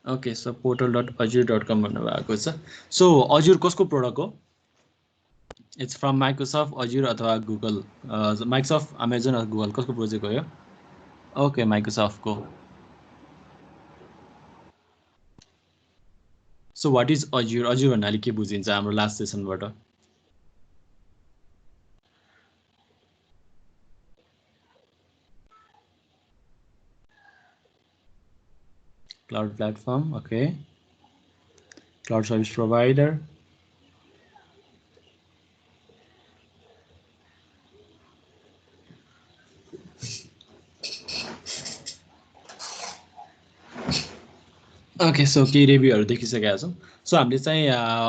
Okay so portal.azure.com भन्नुभएको छ so अजुर कसको प्रोडक्ट हो इट्स फ्रम माइक्रोसफ्ट अजुर अथवा गुगल माइक्रोसफ्ट अमेजन अथवा गुगल कसको प्रोजेक्ट हो यो ओके माइक्रोसफ्टको सो वाट इज अजुर भन्नाले के बुझिन्छ हाम्रो लास्ट सेसनबाट cloud platform okay cloud service provider okay so केही रिभ्यूहरू देखिसकेका छौँ सो हामीले चाहिँ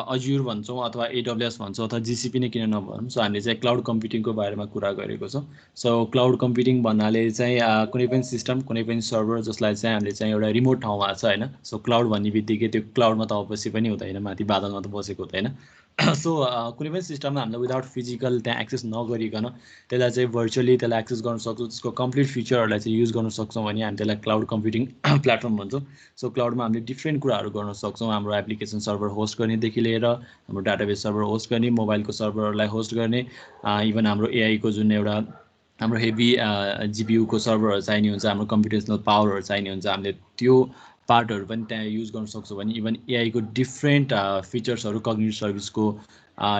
अजुर भन्छौँ अथवा एडब्ल्युएस भन्छौँ अथवा जिसिपी नै किन नभनौँ सो हामीले चाहिँ क्लाउड कम्प्युटिङको बारेमा कुरा गरेको छौँ सो क्लाउड कम्प्युटिङ भन्नाले चाहिँ कुनै पनि सिस्टम कुनै पनि सर्भर जसलाई चाहिँ हामीले चाहिँ एउटा रिमोट ठाउँमा छ होइन सो क्लाउड भन्ने बित्तिकै त्यो क्लाउडमा त अवश्य पनि हुँदैन माथि बादलमा त बसेको हुँदैन सो कुनै पनि सिस्टममा हामीले विदाउट फिजिकल त्यहाँ एक्सेस नगरिकन त्यसलाई चाहिँ भर्चुअली त्यसलाई एक्सेस गर्न सक्छौँ त्यसको कम्प्लिट फिचरहरूलाई चाहिँ युज गर्न सक्छौँ भने हामी त्यसलाई क्लाउड कम्प्युटिङ प्लेटफर्म भन्छौँ सो क्लाउडमा हामीले डिफ्रेन्ट कुराहरू गर्न सक्छौँ हाम्रो एप्लिकेसन सर्भर होस्ट गर्नेदेखि लिएर हाम्रो डाटाबेस सर्भर होस्ट गर्ने मोबाइलको सर्भरहरूलाई होस्ट गर्ने इभन हाम्रो एआईको जुन एउटा हाम्रो हेभी जिपियुको सर्भरहरू चाहिने हुन्छ हाम्रो कम्प्युटेसनल पावरहरू चाहिने हुन्छ हामीले त्यो पार्टहरू पनि त्यहाँ युज गर्न सक्छौँ भने इभन एआईको डिफ्रेन्ट फिचर्सहरू कग्निटिभ सर्भिसको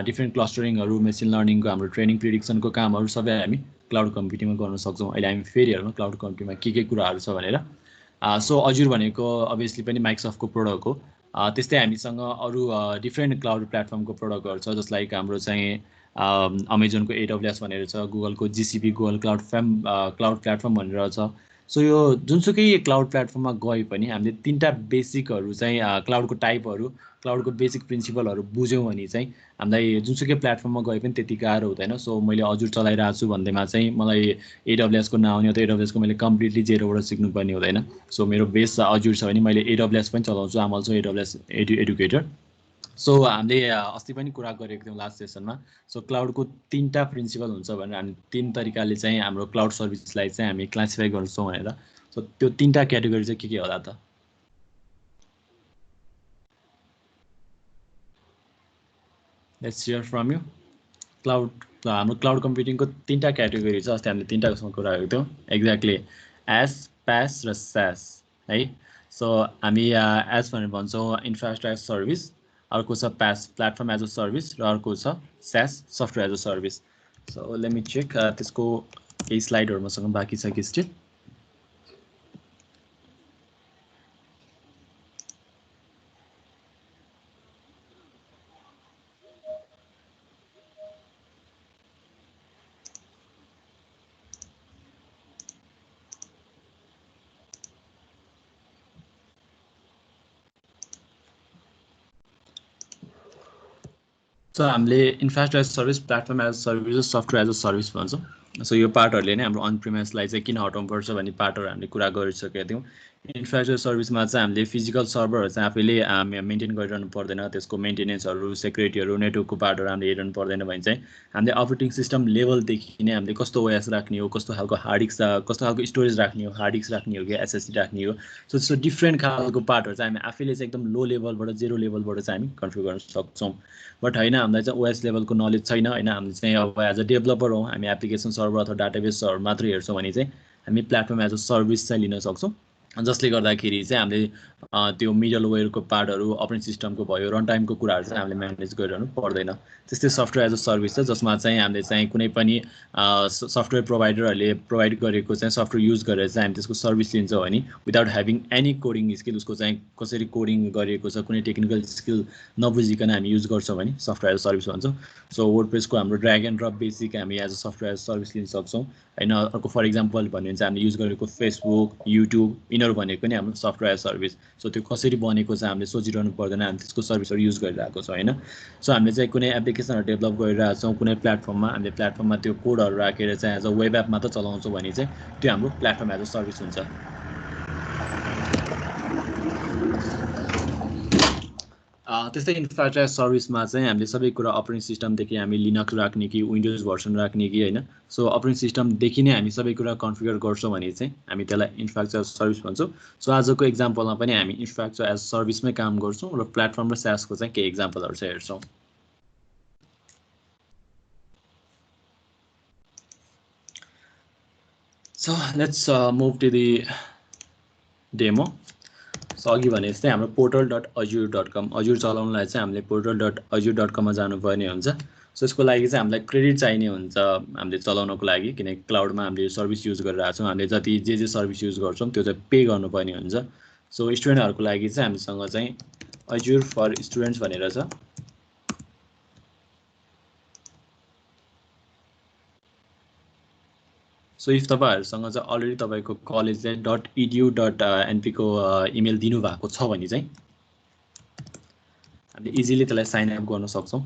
डिफ्रेन्ट क्लस्टरिङहरू मेसिन लर्निङको हाम्रो ट्रेनिङ प्रिडिक्सनको कामहरू सबै हामी क्लाउड कम्प्युटिङमा गर्न सक्छौँ अहिले हामी फेरि हेरौँ क्लाउड कम्प्युटिङमा के कुराहरू छ भनेर सो अजुर भनेको अभियसली पनि माइक्रोसफ्टको प्रोडक्ट हो त्यस्तै हामीसँग अरू डिफ्रेन्ट क्लाउड प्लेटफर्मको प्रोडक्टहरू छ जस्ट लाइक हाम्रो चाहिँ अमेजनको एडब्ल्युएस भनेर छ गुगलको जिसिपी गुगल क्लाउड प्लेटफर्म भनेर छ सो यो जुनसुकै क्लाउड प्लेटफर्ममा गए पनि हामीले तिनवटा बेसिकहरू चाहिँ क्लाउडको टाइपहरू क्लाउडको बेसिक प्रिन्सिपलहरू बुझ्यौँ भने चाहिँ हामीलाई जुनसुकै प्लेटफर्ममा गए पनि त्यति गाह्रो हुँदैन सो मैले अजुर चलाइरहेको छु भन्दैमा चाहिँ मलाई एडब्ल्युएसको नआउने त एडब्ल्युएसको मैले कम्प्लिटली जेरोबाट सिक्नुपर्ने हुँदैन सो मेरो बेस अजुर छ भने मैले एडब्ल्युएस पनि चलाउँछु आम अल्सो एडब्ल्युएस एडुकेटर सो हामीले अस्ति पनि कुरा गरेको थियौँ लास्ट सेसनमा सो क्लाउडको तिनवटा प्रिन्सिपल हुन्छ भनेर हामी तिन तरिकाले चाहिँ हाम्रो क्लाउड सर्भिसलाई चाहिँ हामी क्लासिफाई गर्छौँ भनेर सो त्यो तिनवटा क्याटेगोरी चाहिँ के होला त let's hear from you cloud हाम्रो क्लाउड कम्प्युटिङको तिनवटा क्याटेगोरी छ अस्ति हामीले तिनवटासँग कुरा गरेको थियौँ एक्ज्याक्टली एस प्यास र स्यास है सो हामी एस भनेर भन्छौँ इन्फ्रास्ट्रक्चर सर्भिस अर्को छ प्यास प्लेटफर्म एज अ सर्भिस र अर्को छ SaaS software as a service so let me check त्यसको केही स्लाइडहरू मसँग बाँकी छ कि स्टिल सो हामीले infrastructure service platform as service र सफ्टवेयर एज अ सर्भिस भन्छौँ सो यो पार्टहरूले नै हाम्रो अन प्रिमाइसलाई चाहिँ किन हटाउनुपर्छ भन्ने पार्टहरू हामीले कुरा गरिसकेका थियौँ इन्फ्रास्ट्रक्चर सर्भिसमा चाहिँ हामीले फिजिकल सर्भरहरू चाहिँ आफैले मेन्टेन गरिरहनु पर्दैन त्यसको मेन्टेनेन्सहरू सेक्युरिटीहरू नेटवर्कको पार्टहरू हामीले हेरिरहनु पर्दैन भने चाहिँ हामीले अपरेटिङ सिस्टम लेभलदेखि नै हामीले कस्तो ओएस राख्ने हो कस्तो खालको हार्ड डिस्क कस्तो खालको स्टोरेज राख्ने हो हार्ड डिस्क राख्ने हो कि एसएसडी राख्ने हो सो त्यस्तो डिफ्रेन्ट खालको पार्टहरू चाहिँ हामी आफैले चाहिँ एकदम लो लेभलबाट जेरो लेभलबाट चाहिँ हामी कन्ट्रोल गर्न सक्छौँ बट होइन हामीलाई चाहिँ ओएस लेभलको नलेज छैन होइन हामी चाहिँ अब एज अ डेभलपर हौँ हामी एप्लिकेसन सर्भर अथवा डाटाबेसहरू मात्रै हेर्छौँ भने चाहिँ हामी प्लेटफर्म एज अ सर्भिस चाहिँ लिन सक्छौँ जसले गर्दाखेरि चाहिँ हामीले त्यो मिडलवेयरको पार्टहरू अपरेटिङ सिस्टमको भयो रन टाइमको कुराहरू चाहिँ हामीले म्यानेज गरिरहनु पर्दैन त्यस्तै सफ्टवेयर एज अ सर्भिस छ जसमा चाहिँ हामीले चाहिँ कुनै पनि सफ्टवेयर प्रोभाइडरहरूले प्रोभाइड गरेको चाहिँ सफ्टवेयर युज गरेर चाहिँ हामी त्यसको सर्भिस लिन्छौँ भने without having any coding skill उसको चाहिँ कसरी कोडिङ गरिएको छ कुनै टेक्निकल स्किल नबुझिकन हामी युज गर्छौँ भने सफ्टवेयर एज अ सर्भिस भन्छौँ सो वर्डप्रेसको हाम्रो ड्र्याग एन्ड ड्रप बेसिक हामी as a software as service लिन सक्छौँ होइन अर्को फर इक्जाम्पल भन्यो भने चाहिँ हामीले युज गरेको फेसबुक युट्युब यिनीहरू भनेको नि हाम्रो सफ्टवेयर सर्भिस सो त्यो कसरी बनेको छ हामीले सोचिरहनु पर्दैन हामी त्यसको सर्भिसहरू युज गरिरहेको छौँ होइन सो हामीले चाहिँ कुनै एप्लिकेसनहरू डेभलप गरिरहेको छौँ कुनै प्लेटफर्ममा हामीले प्लेटफर्ममा त्यो कोडहरू राखेर चाहिँ एज अ वेब एप मात्र चलाउँछौँ भने चाहिँ त्यो हाम्रो प्लेटफर्म एज अ सर्भिस हुन्छ त्यस्तै इन्फ्रास्ट्रक्चर सर्भिसमा चाहिँ हामीले सबै कुरा अपरेटिङ सिस्टमदेखि हामी लिनक्स राख्ने कि विन्डोज भर्सन राख्ने कि होइन, सो अपरेटिङ सिस्टमदेखि नै हामी सबै कुरा कन्फिगर गर्छौँ भने चाहिँ हामी त्यसलाई इन्फ्रास्ट्रक्चर सर्भिस भन्छौँ। सो आजको इक्जाम्पलमा पनि हामी इन्फ्रास्ट्रक्चर एज सर्भिसमै काम गर्छौँ र प्लेटफर्म र स्यासको चाहिँ केही इक्जाम्पलहरू चाहिँ हेर्छौँ। So let's move to the demo. So अघि भने जस्तै हाम्रो portal.azure.com अजुर चलाउनलाई चाहिँ हामीले portal.azure.com मा जानुपर्ने हुन्छ। सो यसको लागि चाहिँ हामीलाई क्रेडिट चाहिने हुन्छ हामीले चलाउनको लागि, किनकि क्लाउडमा हामीले सर्भिस युज गरिरहेको छौँ। हामीले जति जे सर्भिस युज गर्छौँ त्यो चाहिँ पे गर्नुपर्ने हुन्छ। सो स्टुडेन्टहरूको लागि चाहिँ हामीसँग चाहिँ Azure for Students भनेर छ। सो इफ तपाईहरुसँग चाहिँ अलरेडी तपाईको कलेज चाहिँ .edu.np को इमेल दिनुभएको छ भने चाहिँ हामीले इजिली त्यसलाई साइन अप गर्न सक्छौँ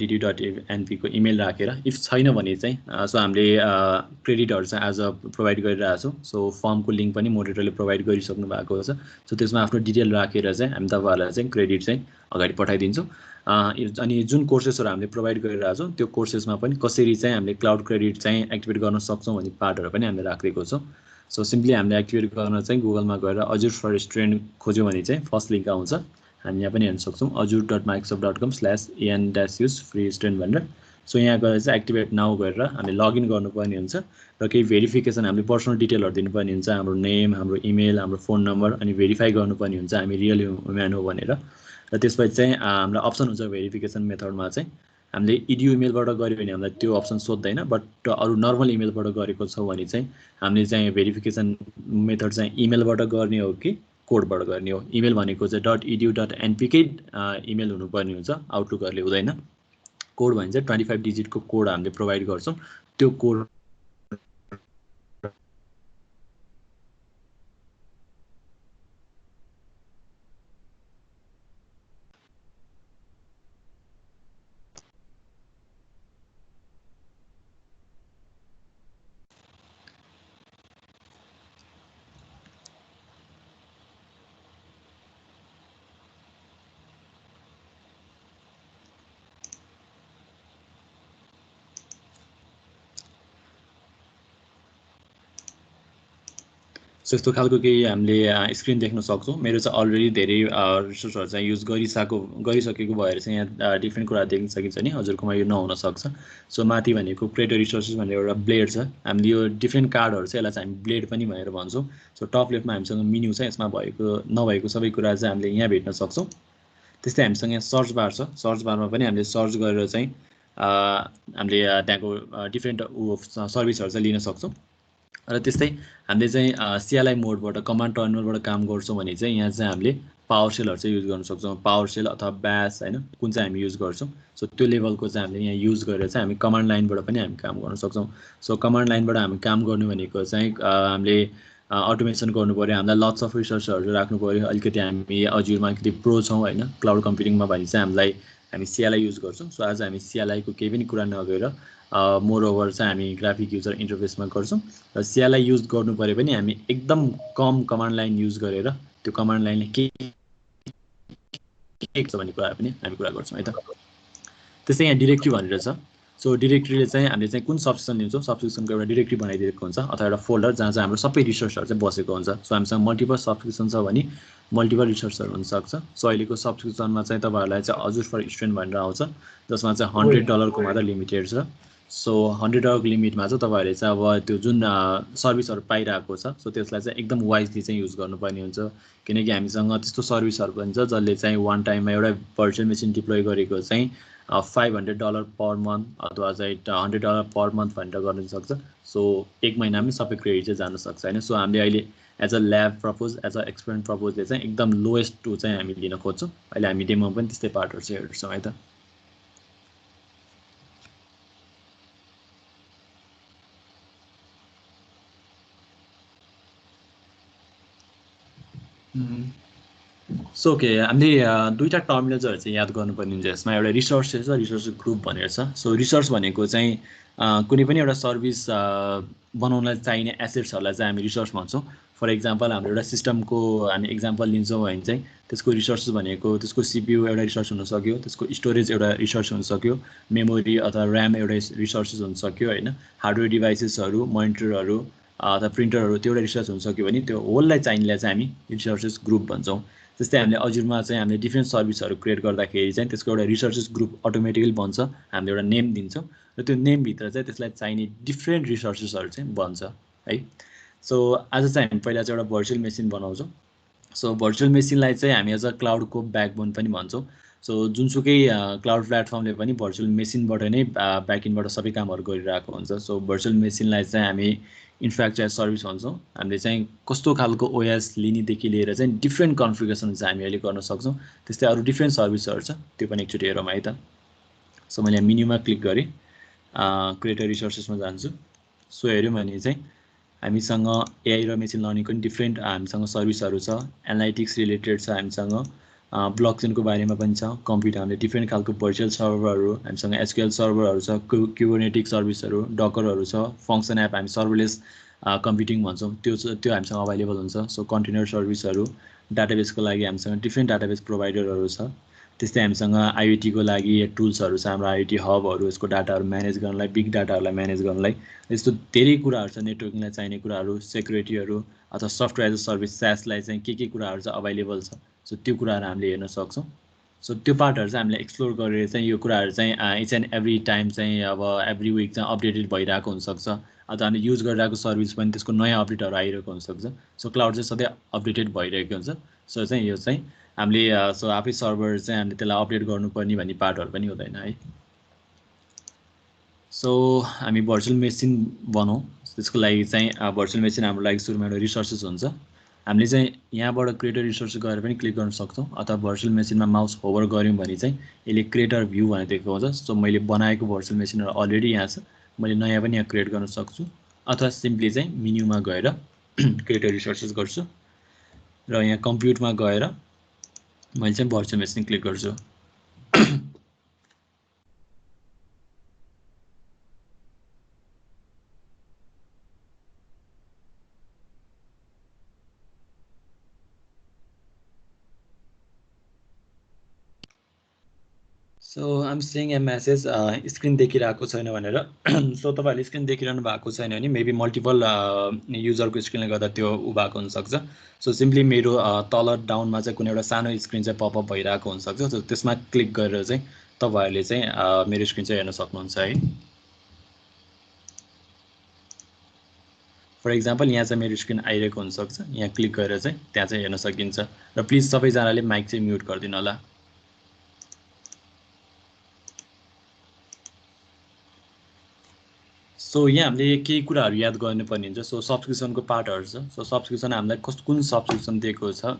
.edu.np को इमेल राखेर। इफ छैन भने चाहिँ सो हामीले क्रेडिटहरु चाहिँ आज प्रोवाइड गरिरहेको छौँ। सो फर्मको लिंक पनि मोडरेटरले प्रोवाइड गरिसक्नु भएको छ। सो त्यसमा आफ्नो डिटेल राखेर चाहिँ हामी तपाईहरुलाई चाहिँ क्रेडिट चाहिँ अगाडि पठाइदिन्छौँ। अनि जुन कोर्सेसहरु हामीले प्रोवाइड गरिरहेको छौँ त्यो कोर्सेसमा पनि कसरी चाहिँ हामीले क्लाउड क्रेडिट चाहिँ एक्टिभेट गर्न सक्छौँ भन्ने पार्टहरु पनि हामीले राखेको छौँ। सो सिम्पली हामीले एक्टिभेट गर्न चाहिँ गुगलमा गएर अजुर फर स्टुडेन्ट खोज्यौँ भने चाहिँ फर्स्ट लिंक आउँछ। हामी यहाँ पनि हेर्न सक्छौँ azure.microsoft.com/en-use free student भनेर। सो यहाँ गएर चाहिँ एक्टिभेट नाउ गरेर हामीले लगइन गर्नुपर्ने हुन्छ र केही भेरिफिकेसन हामीले पर्सनल डिटेलहरु दिनुपर्ने हुन्छ, हाम्रो नेम, हाम्रो इमेल, हाम्रो फोन नम्बर, अनि भेरिफाई गर्नुपर्ने हुन्छ हामी रियल ह्युमन हो भनेर। र त्यसपछि चाहिँ हाम्रो अप्सन हुन्छ भेरिफिकेसन मेथडमा चाहिँ हामीले इडियू इमेलबाट गर्यो भने हामीलाई त्यो अप्सन सोध्दैन, बट अरु नर्मल इमेलबाट गरेको छौँ भने चाहिँ हामीले चाहिँ भेरिफिकेसन मेथड चाहिँ इमेलबाट गर्ने हो कि कोडबाट गर्ने हो। इमेल भनेको चाहिँ .edu.np कै इमेल हुनुपर्ने हुन्छ, आउटलुकहरुले हुँदैन। कोड भने चाहिँ 25 डिजिटको कोड हामीले प्रोवाइड गर्छौँ। त्यो कोड सो यस्तो खालको केही हामीले स्क्रिन देख्न सक्छौँ। मेरो चाहिँ अलरेडी धेरै रिसोर्सहरु चाहिँ युज गरिसकेको भएर चाहिँ यहाँ डिफ्रेन्ट कुरा देख्न सकिन्छ नि, हजुरकोमा यो नहुन सक्छ। सो माथि भनेको क्रिएटर रिसोर्सेस भनेर एउटा ब्लेड छ। हामीले यो डिफ्रेन्ट कार्डहरु चाहिँ यसलाई चाहिँ हामी ब्लेड पनि भनेर भन्छौँ। सो टप लेफ्टमा हामीसँग मेन्यु छ, यसमा भएको नभएको सबै कुरा चाहिँ हामीले यहाँ भेट्न सक्छौँ। त्यस्तै हामीसँग यहाँ सर्च बार छ। सर्च बारमा पनि हामीले सर्च गरेर चाहिँ हामीले त्यहाँको डिफ्रेन्ट सर्भिसहरु चाहिँ लिन सक्छौँ। र त्यस्तै हामीले चाहिँ सीएलआई मोडबाट कमान्ड टर्मिनलबाट काम गर्छौँ भने चाहिँ यहाँ चाहिँ हामीले पावर सेलहरु चाहिँ युज गर्न सक्छौँ। पावर सेल अथवा ब्यास हैन कुन चाहिँ हामी युज गर्छौँ। सो त्यो लेभलको चाहिँ हामीले यहाँ युज गरेर चाहिँ हामी कमान्ड लाइनबाट पनि हामी काम गर्न सक्छौँ। सो कमान्ड लाइनबाट हामी काम गर्नु भनेको चाहिँ हामीले अटोमेसन गर्नु पर्यो, हामीलाई लट्स अफ रिसोर्सहरु राख्नु पर्यो। अलिकति हामी अजुरमा अलिकति प्रो छौँ हैन क्लाउड कम्प्युटिङमा भने चाहिँ हामी सीएलआई युज गर्छौँ। सो आज हामी सीएलआई को केही पनि कुरा नगरेर मोर ओभर चाहिँ हामी ग्राफिक युजर इन्टरफेसमा गर्छौँ। र सीएलआई युज गर्नु पर्यो पनि हामी एकदम कम कमान्ड लाइन युज गरेर त्यो कमान्ड लाइनले के छ भन्ने कुरा पनि हामी कुरा गर्छौँ है त। त्यस्तै यहाँ डिरेक्टरी भनेर छ। सो डिरेक्टरीले चाहिँ हामीले चाहिँ कुन सब्सक्रिप्सन लिन्छौँ, सब्सक्रिप्सनको एउटा डिरेक्टरी बनाइदिएको हुन्छ अथवा एउटा फोल्डर जहाँ चाहिँ हाम्रो सबै रिसोर्सहरु चाहिँ बसेको हुन्छ। सो हामीसँग मल्टिपल सब्सक्रिप्सन छ भने मल्टिपल रिसोर्सहरु हुन सक्छ। सो अहिलेको सब्सक्रिप्सनमा चाहिँ तपाईहरुलाई चाहिँ अजुर फर स्टुडेन्ट भनेर आउँछ, जसमा चाहिँ $100 को मात्र लिमिटेड छ। सो $100 लिमिटमा चाहिँ तपाईहरुले चाहिँ अब त्यो जुन सर्भिसहरु पाइरहेको छ सो त्यसलाई चाहिँ एकदम वाइजली चाहिँ युज गर्नुपर्ने हुन्छ। किनकि हामीसँग त्यस्तो सर्भिसहरु पनि छ जसले चाहिँ वान टाइममा एउटा भर्चुअल मेसिन डिप्लोय गरेको चाहिँ $500 पर मन्थ अथवा चाहिँ $100 पर मन्थ भनेर गर्न सक्छ। सो एक महिनामै सबै क्रेडिट चाहिँ जान सक्छ हैन। सो हामीले अहिले as a lab propose as a experiment प्रपोजले चाहिँ एकदम लोएस्ट टु चाहिँ हामी लिन खोज्छौँ। अहिले हामी डेमोमा पनि त्यस्तै पार्टहरु चाहिँ हेर्छौँ है त। सो ओके हामीले दुईटा टर्मिनल्सहरू चाहिँ याद गर्नुपर्ने हुन्छ यसमा एउटा रिसोर्सेस र रिसोर्स ग्रुप भनेर छ सो रिसोर्स भनेको चाहिँ कुनै पनि एउटा सर्भिस बनाउनलाई चाहिने एसेट्सहरूलाई चाहिँ हामी रिसोर्स भन्छौँ फर इक्जाम्पल हाम्रो एउटा सिस्टमको हामी इक्जाम्पल लिन्छौँ भने चाहिँ त्यसको रिसोर्सेस भनेको त्यसको सिपियु एउटा रिसोर्स हुन सक्यो त्यसको स्टोरेज एउटा रिसोर्स हुन सक्यो मेमोरी अथवा ऱ्याम एउटा रिसोर्सेस हुन सक्यो होइन हार्डवेयर डिभाइसेसहरू मोनिटरहरू अथवा प्रिन्टरहरू त्यो एउटा रिसोर्स हुन सक्यो भने त्यो होललाई चाहिनेलाई चाहिँ हामी रिसोर्सेस ग्रुप भन्छौँ जस्तै हामीले अजुरमा चाहिँ हामीले डिफ्रेन्ट सर्भिसहरू क्रिएट गर्दाखेरि चाहिँ त्यसको एउटा रिसोर्सेस ग्रुप अटोमेटिकली बन्छ हामीले एउटा नेम दिन्छौँ र त्यो नेमभित्र चाहिँ त्यसलाई चाहिने डिफ्रेन्ट रिसोर्सेसहरू चाहिँ बन्छ है सो आज चाहिँ हामी पहिला चाहिँ एउटा भर्चुअल मेसिन बनाउँछौँ सो भर्चुअल मेसिनलाई चाहिँ हामी एज अ क्लाउडको ब्याकबोन पनि भन्छौँ सो जुनसुकै क्लाउड प्लेटफर्मले पनि भर्चुअल मेसिनबाट नै ब्याकइन्डबाट सबै कामहरू गरिरहेको हुन्छ सो भर्चुअल मेसिनलाई चाहिँ हामी इन्फ्रास्ट्रक्चर सर्भिस भन्छौँ हामीले चाहिँ कस्तो खालको ओएस लिनेदेखि लिएर चाहिँ डिफ्रेन्ट कन्फिगरेसन चाहिँ हामी अहिले गर्न सक्छौँ त्यस्तै अरू डिफ्रेन्ट सर्भिसहरू छ त्यो पनि एकचोटि हेरौँ है त सो मैले मेन्युमा क्लिक गरेँ क्रिएटर रिसोर्सेसमा जान्छु सो हेऱ्यौँ भने चाहिँ हामीसँग एआई र मेसिन लर्निङको पनि डिफ्रेन्ट हामीसँग सर्भिसहरू छ एनालाइटिक्स रिलेटेड छ हामीसँग ब्लकचेनको बारेमा पनि छ कम्प्युटर हामीले डिफ्रेन्ट खालको भर्चुअल सर्भरहरू हामीसँग एसक्युएल सर्भरहरू छ क्युबरनेटिक सर्भिसहरू डकरहरू छ फङ्सन एप हामी सर्भरलेस कम्प्युटिङ भन्छौँ त्यो हामीसँग अभाइलेबल हुन्छ सो कन्टेनर सर्भिसहरू डाटाबेसको लागि हामीसँग डिफ्रेन्ट डाटाबेस प्रोभाइडरहरू छ त्यस्तै हामीसँग आइओटीको लागि टुल्सहरू छ हाम्रो आइओटी हबहरू यसको डाटाहरू म्यानेज गर्नलाई बिग डाटाहरूलाई म्यानेज गर्नलाई यस्तो धेरै कुराहरू छ नेटवर्किङलाई चाहिने कुराहरू सेक्युरिटीहरू अथवा सफ्टवेयर एज अ सर्भिस स्यासलाई चाहिँ के कुराहरू चाहिँ अभाइलेबल छ सो त्यो कुराहरू हामीले हेर्न सक्छौँ सो त्यो पार्टहरू चाहिँ हामीले एक्सप्लोर गरेर चाहिँ यो कुराहरू चाहिँ इच एन्ड एभ्री टाइम चाहिँ अब एभ्री विक चाहिँ अपडेटेड भइरहेको हुनसक्छ अथवा हामीले युज गरिरहेको सर्भिस पनि त्यसको नयाँ अपडेटहरू आइरहेको हुनसक्छ सो क्लाउड चाहिँ सधैँ अपडेटेड भइरहेको हुन्छ सो चाहिँ यो चाहिँ हामीले सो आफै सर्भर चाहिँ हामीले त्यसलाई अपडेट गर्नुपर्ने भन्ने पार्टहरू पनि हुँदैन है सो हामी भर्चुअल मेसिन बनाउँ त्यसको लागि चाहिँ भर्चुअल मेसिन हाम्रो लागि सुरुमा एउटा रिसोर्सेस हुन्छ हामीले चाहिँ यहाँबाट क्रिएटर रिसोर्स गएर पनि क्लिक गर्न सक्छौँ अथवा भर्चुअल मेसिनमा माउस होभर गऱ्यौँ भने चाहिँ यसले क्रिएटर भ्यू भनेर देखाउँछ सो मैले बनाएको भर्चुअल मेसिनहरू अलरेडी यहाँ छ मैले नयाँ पनि यहाँ क्रिएट गर्न सक्छु अथवा सिम्पली चाहिँ मेन्युमा गएर क्रिएटर रिसोर्सेस गर्छु र यहाँ कम्प्युटरमा गएर मैले चाहिँ भर्चुअल मेसिन क्लिक गर्छु so I'm सेङ A message screen देखिरहेको छैन भनेर सो तपाईँहरूले स्क्रिन देखिरहनु भएको छैन भने मेबी मल्टिपल युजरको स्क्रिनले गर्दा त्यो उ भएको हुनसक्छ सो सिम्पली मेरो तल डाउनमा चाहिँ कुनै एउटा सानो स्क्रिन चाहिँ पपअप भइरहेको हुनसक्छ सो त्यसमा क्लिक गरेर चाहिँ तपाईँहरूले चाहिँ मेरो स्क्रिन चाहिँ हेर्न सक्नुहुन्छ है फर इक्जाम्पल यहाँ चाहिँ मेरो स्क्रिन आइरहेको हुनसक्छ यहाँ क्लिक गरेर चाहिँ त्यहाँ चाहिँ हेर्न सकिन्छ र प्लिज सबैजनाले माइक चाहिँ म्युट गरिदिनु होला सो यहाँ हामीले केही कुराहरू याद गर्नुपर्ने हुन्छ सो सब्सक्रिप्सनको पार्टहरू छ सो सब्सक्रिप्सन हामीलाई कुन सब्सक्रिप्सन दिएको छ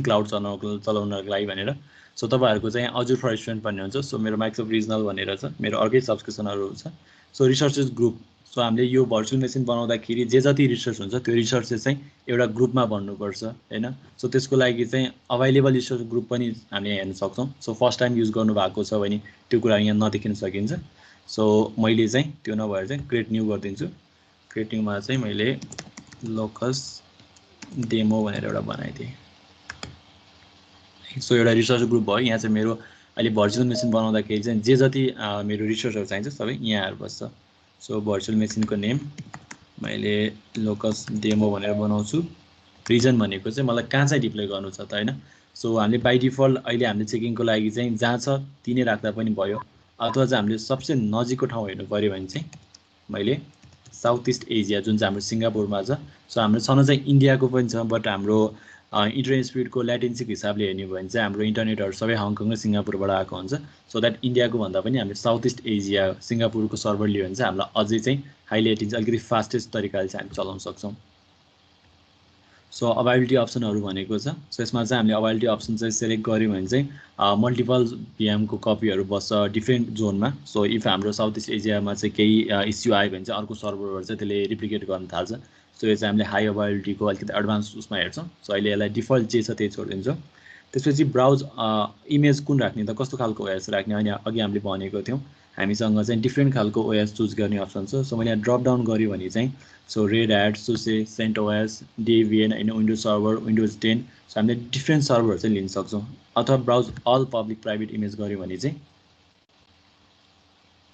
क्लाउड चलाउनको लागि भनेर सो तपाईँहरूको चाहिँ अजुर फर स्टुडेन्ट भन्ने हुन्छ सो मेरो माइक्रोसफ्ट रिजनल भनेर छ मेरो अर्कै सब्सक्रिप्सनहरू छ सो रिसोर्सेस ग्रुप सो हामीले यो भर्चुअल मेसिन बनाउँदाखेरि जे जति रिसोर्स हुन्छ त्यो रिसोर्सेस चाहिँ एउटा ग्रुपमा भन्नुपर्छ होइन सो त्यसको लागि चाहिँ अभाइलेबल रिसोर्स ग्रुप पनि हामीले हेर्न सक्छौँ सो फर्स्ट टाइम युज गर्नुभएको छ भने त्यो कुरा यहाँ नदेखिन सकिन्छ सो मैले चाहिँ त्यो नभएर चाहिँ क्रिएट न्यू गरिदिन्छु क्रिएट न्यूमा चाहिँ मैले लोकस डेमो भनेर एउटा बनाइदिएँ सो एउटा रिसोर्स ग्रुप भयो यहाँ चाहिँ मेरो अहिले भर्चुअल मेसिन बनाउँदाखेरि चाहिँ जे जति मेरो रिसोर्सहरू चाहिन्छ सबै यहाँहरू बस्छ सो भर्चुअल मेसिनको नेम मैले लोकस डेमो भनेर बनाउँछु रिजन भनेको चाहिँ मलाई कहाँ चाहिँ डिप्लोय गर्नु छ त होइन सो हामीले बाई डिफल्ट अहिले हामीले चेकिङको लागि चाहिँ जहाँ छ तिनै राख्दा पनि भयो अथवा चाहिँ हामीले सबसे नजिकको ठाउँ हेर्नु पऱ्यो भने चाहिँ मैले साउथ इस्ट एसिया जुन चाहिँ हाम्रो सिङ्गापुरमा छ सो हाम्रो छन चाहिँ इन्डियाको पनि छ बट हाम्रो इन्टरनेट स्पिडको ल्याटेन्सीको हिसाबले हेर्ने हो भने चाहिँ हाम्रो इन्टरनेटहरू सबै हङकङ र सिङ्गापुरबाट आएको हुन्छ सो द्याट इन्डियाको भन्दा पनि हामीले साउथ इस्ट एसिया सिङ्गापुरको सर्भर लियो भने चाहिँ हामीलाई अझै चाहिँ हाई ल्याटेन्सी अलिकति फास्टेस्ट तरिकाले चाहिँ हामी चलाउन सक्छौँ सो अभाइलिटी अप्सनहरू भनेको छ सो यसमा चाहिँ हामीले अभाइलिटी अप्सन चाहिँ सेलेक्ट गऱ्यौँ भने चाहिँ मल्टिपल भिएमको कपीहरू बस्छ डिफ्रेन्ट जोनमा सो इफ हाम्रो साउथ इस्ट एसियामा चाहिँ केही इस्यु आयो भने चाहिँ अर्को सर्भरबाट चाहिँ त्यसले रिप्लिकेट गर्न थाल्छ सो यो चाहिँ हामीले हाई अभाइलिटीको अलिकति एडभान्स उसमा हेर्छौँ सो अहिले यसलाई डिफल्ट जे छ त्यही छोडिदिन्छौँ त्यसपछि ब्राउज इमेज कुन राख्ने त कस्तो खालको ओएस राख्ने अनि अघि हामीले भनेको थियौँ हामीसँग चाहिँ डिफ्रेन्ट खालको ओएस चुज गर्ने अप्सन छ सो मैले यहाँ ड्रप डाउन गरेँ भने चाहिँ so Red Hat SUSE CentOS Debian होइन विन्डोज सर्भर विन्डोज 10 सो हामीले डिफ्रेन्ट सर्भरहरू चाहिँ लिन सक्छौँ अथवा browse all public private image गऱ्यो भने चाहिँ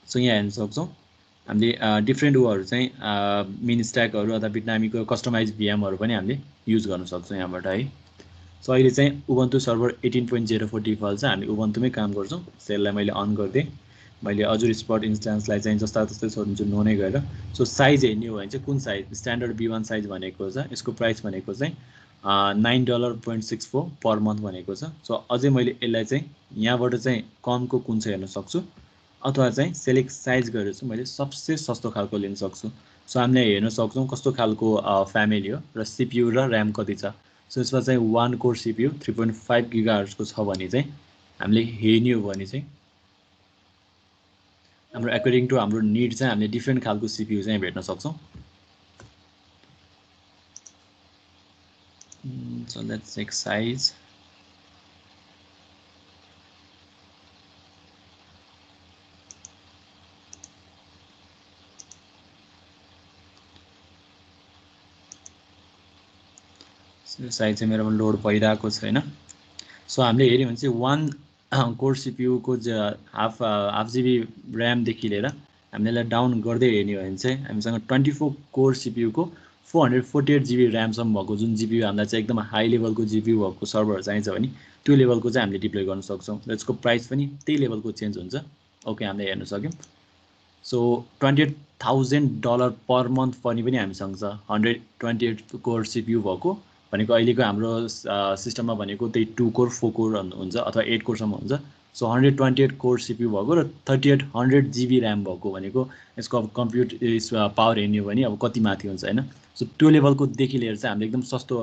सो यहाँ हेर्न सक्छौँ हामीले डिफ्रेन्ट उहरू चाहिँ मिन स्ट्याकहरू अथवा बिटनामीको कस्टमाइज भिएमहरू पनि हामीले युज गर्न सक्छौँ यहाँबाट है सो अहिले चाहिँ उबन्टु सर्भर 18.04 डिफल्ट छ हामी उबन्टुमै काम गर्छौँ सेललाई मैले अन गरिदिएँ मैले अजुर स्पट इन्स्टान्सलाई चाहिँ जस्ता तस्तै छोडिदिन्छु नो नै गरेर सो साइज हेर्ने हो भने चाहिँ कुन साइज स्ट्यान्डर्ड B1 साइज भनेको छ यसको प्राइस भनेको चाहिँ $9.64 पर मन्थ भनेको छ सो अझै मैले यसलाई चाहिँ यहाँबाट चाहिँ कमको कुन चाहिँ हेर्न सक्छु अथवा चाहिँ सेलेक्ट साइज गरेर चाहिँ मैले सबसे सस्तो खालको लिन सक्छु सो हामीले हेर्न सक्छौँ कस्तो खालको फ्यामिली हो र CPU र ऱ्याम कति छ सो यसमा चाहिँ 1 कोर CPU 3.5 गिगाहर्जको छ भने चाहिँ हामीले हेर्ने हो भने चाहिँ हाम्रो अकर्डिङ टु हाम्रो निड चाहिँ हामीले डिफ्रेन्ट खालको CPU चाहिँ भेट्न सक्छौँ so let's check size size चाहिँ मेरोमा लोड भइरहेको छैन सो हामीले हेऱ्यौँ भने चाहिँ 1 कोर CPU को हाफ GB ऱ्यामदेखि लिएर हामीले यसलाई डाउन गर्दै हेर्ने हो भने चाहिँ हामीसँग 24 कोर CPU को 448 GB ऱ्यामसम्म भएको जुन GPU हामीलाई चाहिँ एकदम हाई लेभलको GPU भएको सर्भर चाहिन्छ भने त्यो लेभलको चाहिँ हामीले डिप्लोय गर्न सक्छौँ र यसको प्राइस पनि त्यही लेभलको चेन्ज हुन्छ ओके हामीले हेर्न सक्यौँ सो $28,000 पर मन्थ पर्ने पनि हामीसँग छ 128 कोर CPU भएको भनेको अहिलेको हाम्रो सिस्टममा भनेको त्यही 2 कोर 4 कोर हुन्छ अथवा 8 कोरसम्म हुन्छ सो 128 कोर CPU भएको र 3800 GB ऱ्याम भएको भनेको यसको अब कम्प्युट पावर हेर्ने हो भने अब कति माथि हुन्छ होइन सो त्यो लेभलको देखि लिएर चाहिँ हामीले एकदम सस्तो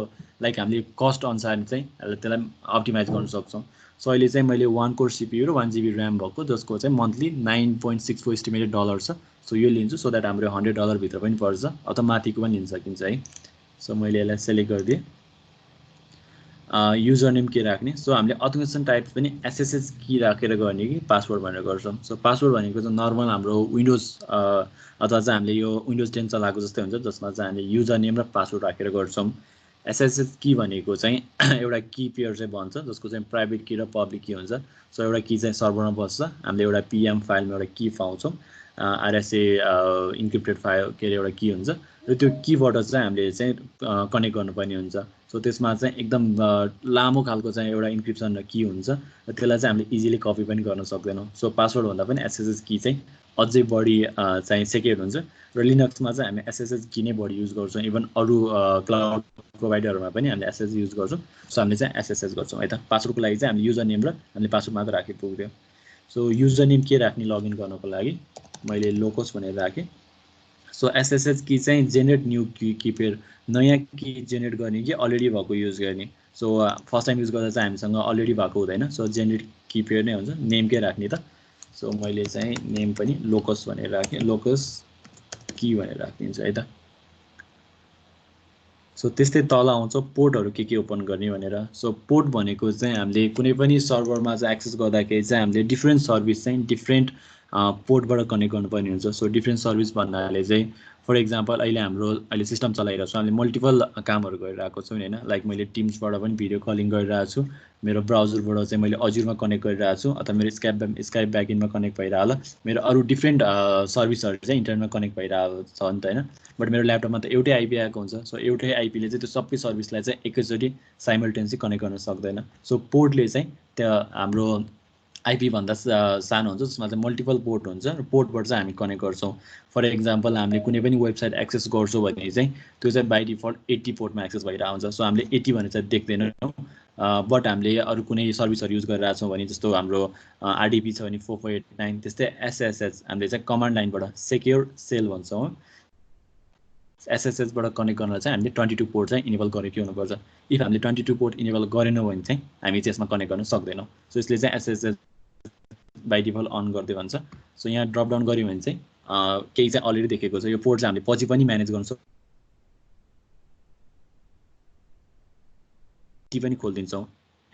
लाइक हामीले कस्ट अनुसार चाहिँ त्यसलाई अप्टिमाइज गर्न सक्छौँ सो अहिले चाहिँ मैले 1 कोर CPU र 1 GB ऱ्याम भएको जसको चाहिँ मन्थली $9.64 इस्टिमेटेड डलर छ सो यो लिन्छु सो द्याट हाम्रो $100 भित्र पनि पर्छ अथवा माथिको पनि लिन सकिन्छ है सो मैले यसलाई सेलेक्ट गरिदिएँ युजर नेम के राख्ने सो हामीले अथेन्टिकेसन टाइप पनि SSH की राखेर गर्ने कि पासवर्ड भनेर गर्छौँ सो पासवर्ड भनेको चाहिँ नर्मल हाम्रो विन्डोज अथवा चाहिँ हामीले यो विन्डोज 10 चलाएको जस्तै हुन्छ जसमा चाहिँ हामीले युजर नेम र पासवर्ड राखेर गर्छौँ SSH की भनेको चाहिँ एउटा की पेयर चाहिँ भन्छ जसको चाहिँ प्राइभेट की र पब्लिक की हुन्छ सो एउटा की चाहिँ सर्भरमा बस्छ हामीले एउटा PM फाइलमा एउटा की पाउँछौँ RSA इन्क्रिप्टेड फाइल के अरे एउटा की हुन्छ र त्यो कीबाट चाहिँ हामीले चाहिँ कनेक्ट गर्नुपर्ने हुन्छ सो त्यसमा चाहिँ एकदम लामो खालको चाहिँ एउटा इन्क्रिप्सन र की हुन्छ र त्यसलाई चाहिँ हामीले इजिली कपी पनि गर्न सक्दैनौँ सो पासवर्ड भन्दा पनि SSH की चाहिँ अझै बढी चाहिँ सेक्योर हुन्छ र लिनक्समा चाहिँ हामी SSH की नै बढी युज गर्छौँ इभन अरू क्लाउड प्रोभाइडरहरूमा पनि हामीले SSH युज गर्छौँ सो हामीले चाहिँ SSH गर्छौँ है त पासवर्डको लागि चाहिँ हामीले युजर नेम र हामीले पासवर्ड मात्र राखी पुग्थ्यो सो युजर नेम के राख्ने लगइन गर्नको लागि मैले लोकस भनेर राखेँ सो SSH की चाहिँ जेनेरेट न्यू की पेयर नयाँ की जेनेरेट गर्ने कि अलरेडी भएको युज गर्ने सो फर्स्ट टाइम युज गर्दा चाहिँ हामीसँग अलरेडी भएको हुँदैन सो जेनेरेट की पेयर नै हुन्छ नेम के राख्ने त सो मैले चाहिँ नेम पनि लोकस भनेर राखेँ लोकस की भनेर राखिदिन्छु है त सो त्यस्तै तल आउँछ पोर्टहरू के ओपन गर्ने भनेर सो पोर्ट भनेको चाहिँ हामीले कुनै पनि सर्भरमा चाहिँ एक्सेस गर्दाखेरि चाहिँ हामीले डिफ्रेन्ट सर्भिस चाहिँ डिफ्रेन्ट पोर्टबाट कनेक्ट गर्नुपर्ने हुन्छ सो डिफ्रेन्ट सर्भिस भन्नाले चाहिँ फर इक्जाम्पल अहिले हाम्रो अहिले सिस्टम चलाइरहेको छ हामीले मल्टिपल कामहरू गरिरहेको छौँ होइन लाइक मैले टिम्सबाट पनि भिडियो कलिङ गरिरहेको छु मेरो ब्राउजरबाट चाहिँ मैले अजुरमा कनेक्ट गरिरहेको छु अथवा मेरो स्काइप ब्याकएन्डमा कनेक्ट भइरहेको होला मेरो अरू डिफ्रेन्ट सर्भिसहरू चाहिँ इन्टरनेटमा कनेक्ट भइरहेको छ नि त होइन बट मेरो ल्यापटपमा त एउटै आइपी आएको हुन्छ सो एउटै आइपीले चाहिँ त्यो सबै सर्भिसलाई चाहिँ एकैचोटि साइमल्टेनियसली कनेक्ट गर्न सक्दैन सो पोर्टले चाहिँ त्यो हाम्रो आइपी भन्दा सानो हुन्छ जसमा चाहिँ मल्टिपल पोर्ट हुन्छ र पोर्टबाट चाहिँ हामी कनेक्ट गर्छौँ फर इक्जाम्पल हामीले कुनै पनि वेबसाइट एक्सेस गर्छौँ भने चाहिँ त्यो चाहिँ बाई डिफल्ट 80 पोर्टमा एक्सेस भइरहेको हुन्छ सो हामीले 80 भने चाहिँ देख्दैनौँ बट हामीले अरू कुनै सर्भिसहरू युज गरिरहेको छौँ भने जस्तो हाम्रो RDP छ भने 4489 त्यस्तै SSH हामीले चाहिँ कमान्ड लाइनबाट सेक्योर सेल भन्छौँ SSH बाट कनेक्ट गर्न चाहिँ हामीले 22 पोर्ट चाहिँ इनेबल गरेकै हुनुपर्छ इफ हामीले 22 पोर्ट इनेबल गरेनौँ भने चाहिँ हामी त्यसमा कनेक्ट गर्न सक्दैनौँ सो यसले चाहिँ SSH बाई डिफल्ट अन गरिदियो भन्छ सो यहाँ ड्रप डाउन गऱ्यो भने चाहिँ केही चाहिँ अलरेडी देखेको छ यो पोर्ट चाहिँ हामीले पछि पनि म्यानेज गर्न सक्छौँ पनि खोलिदिन्छौँ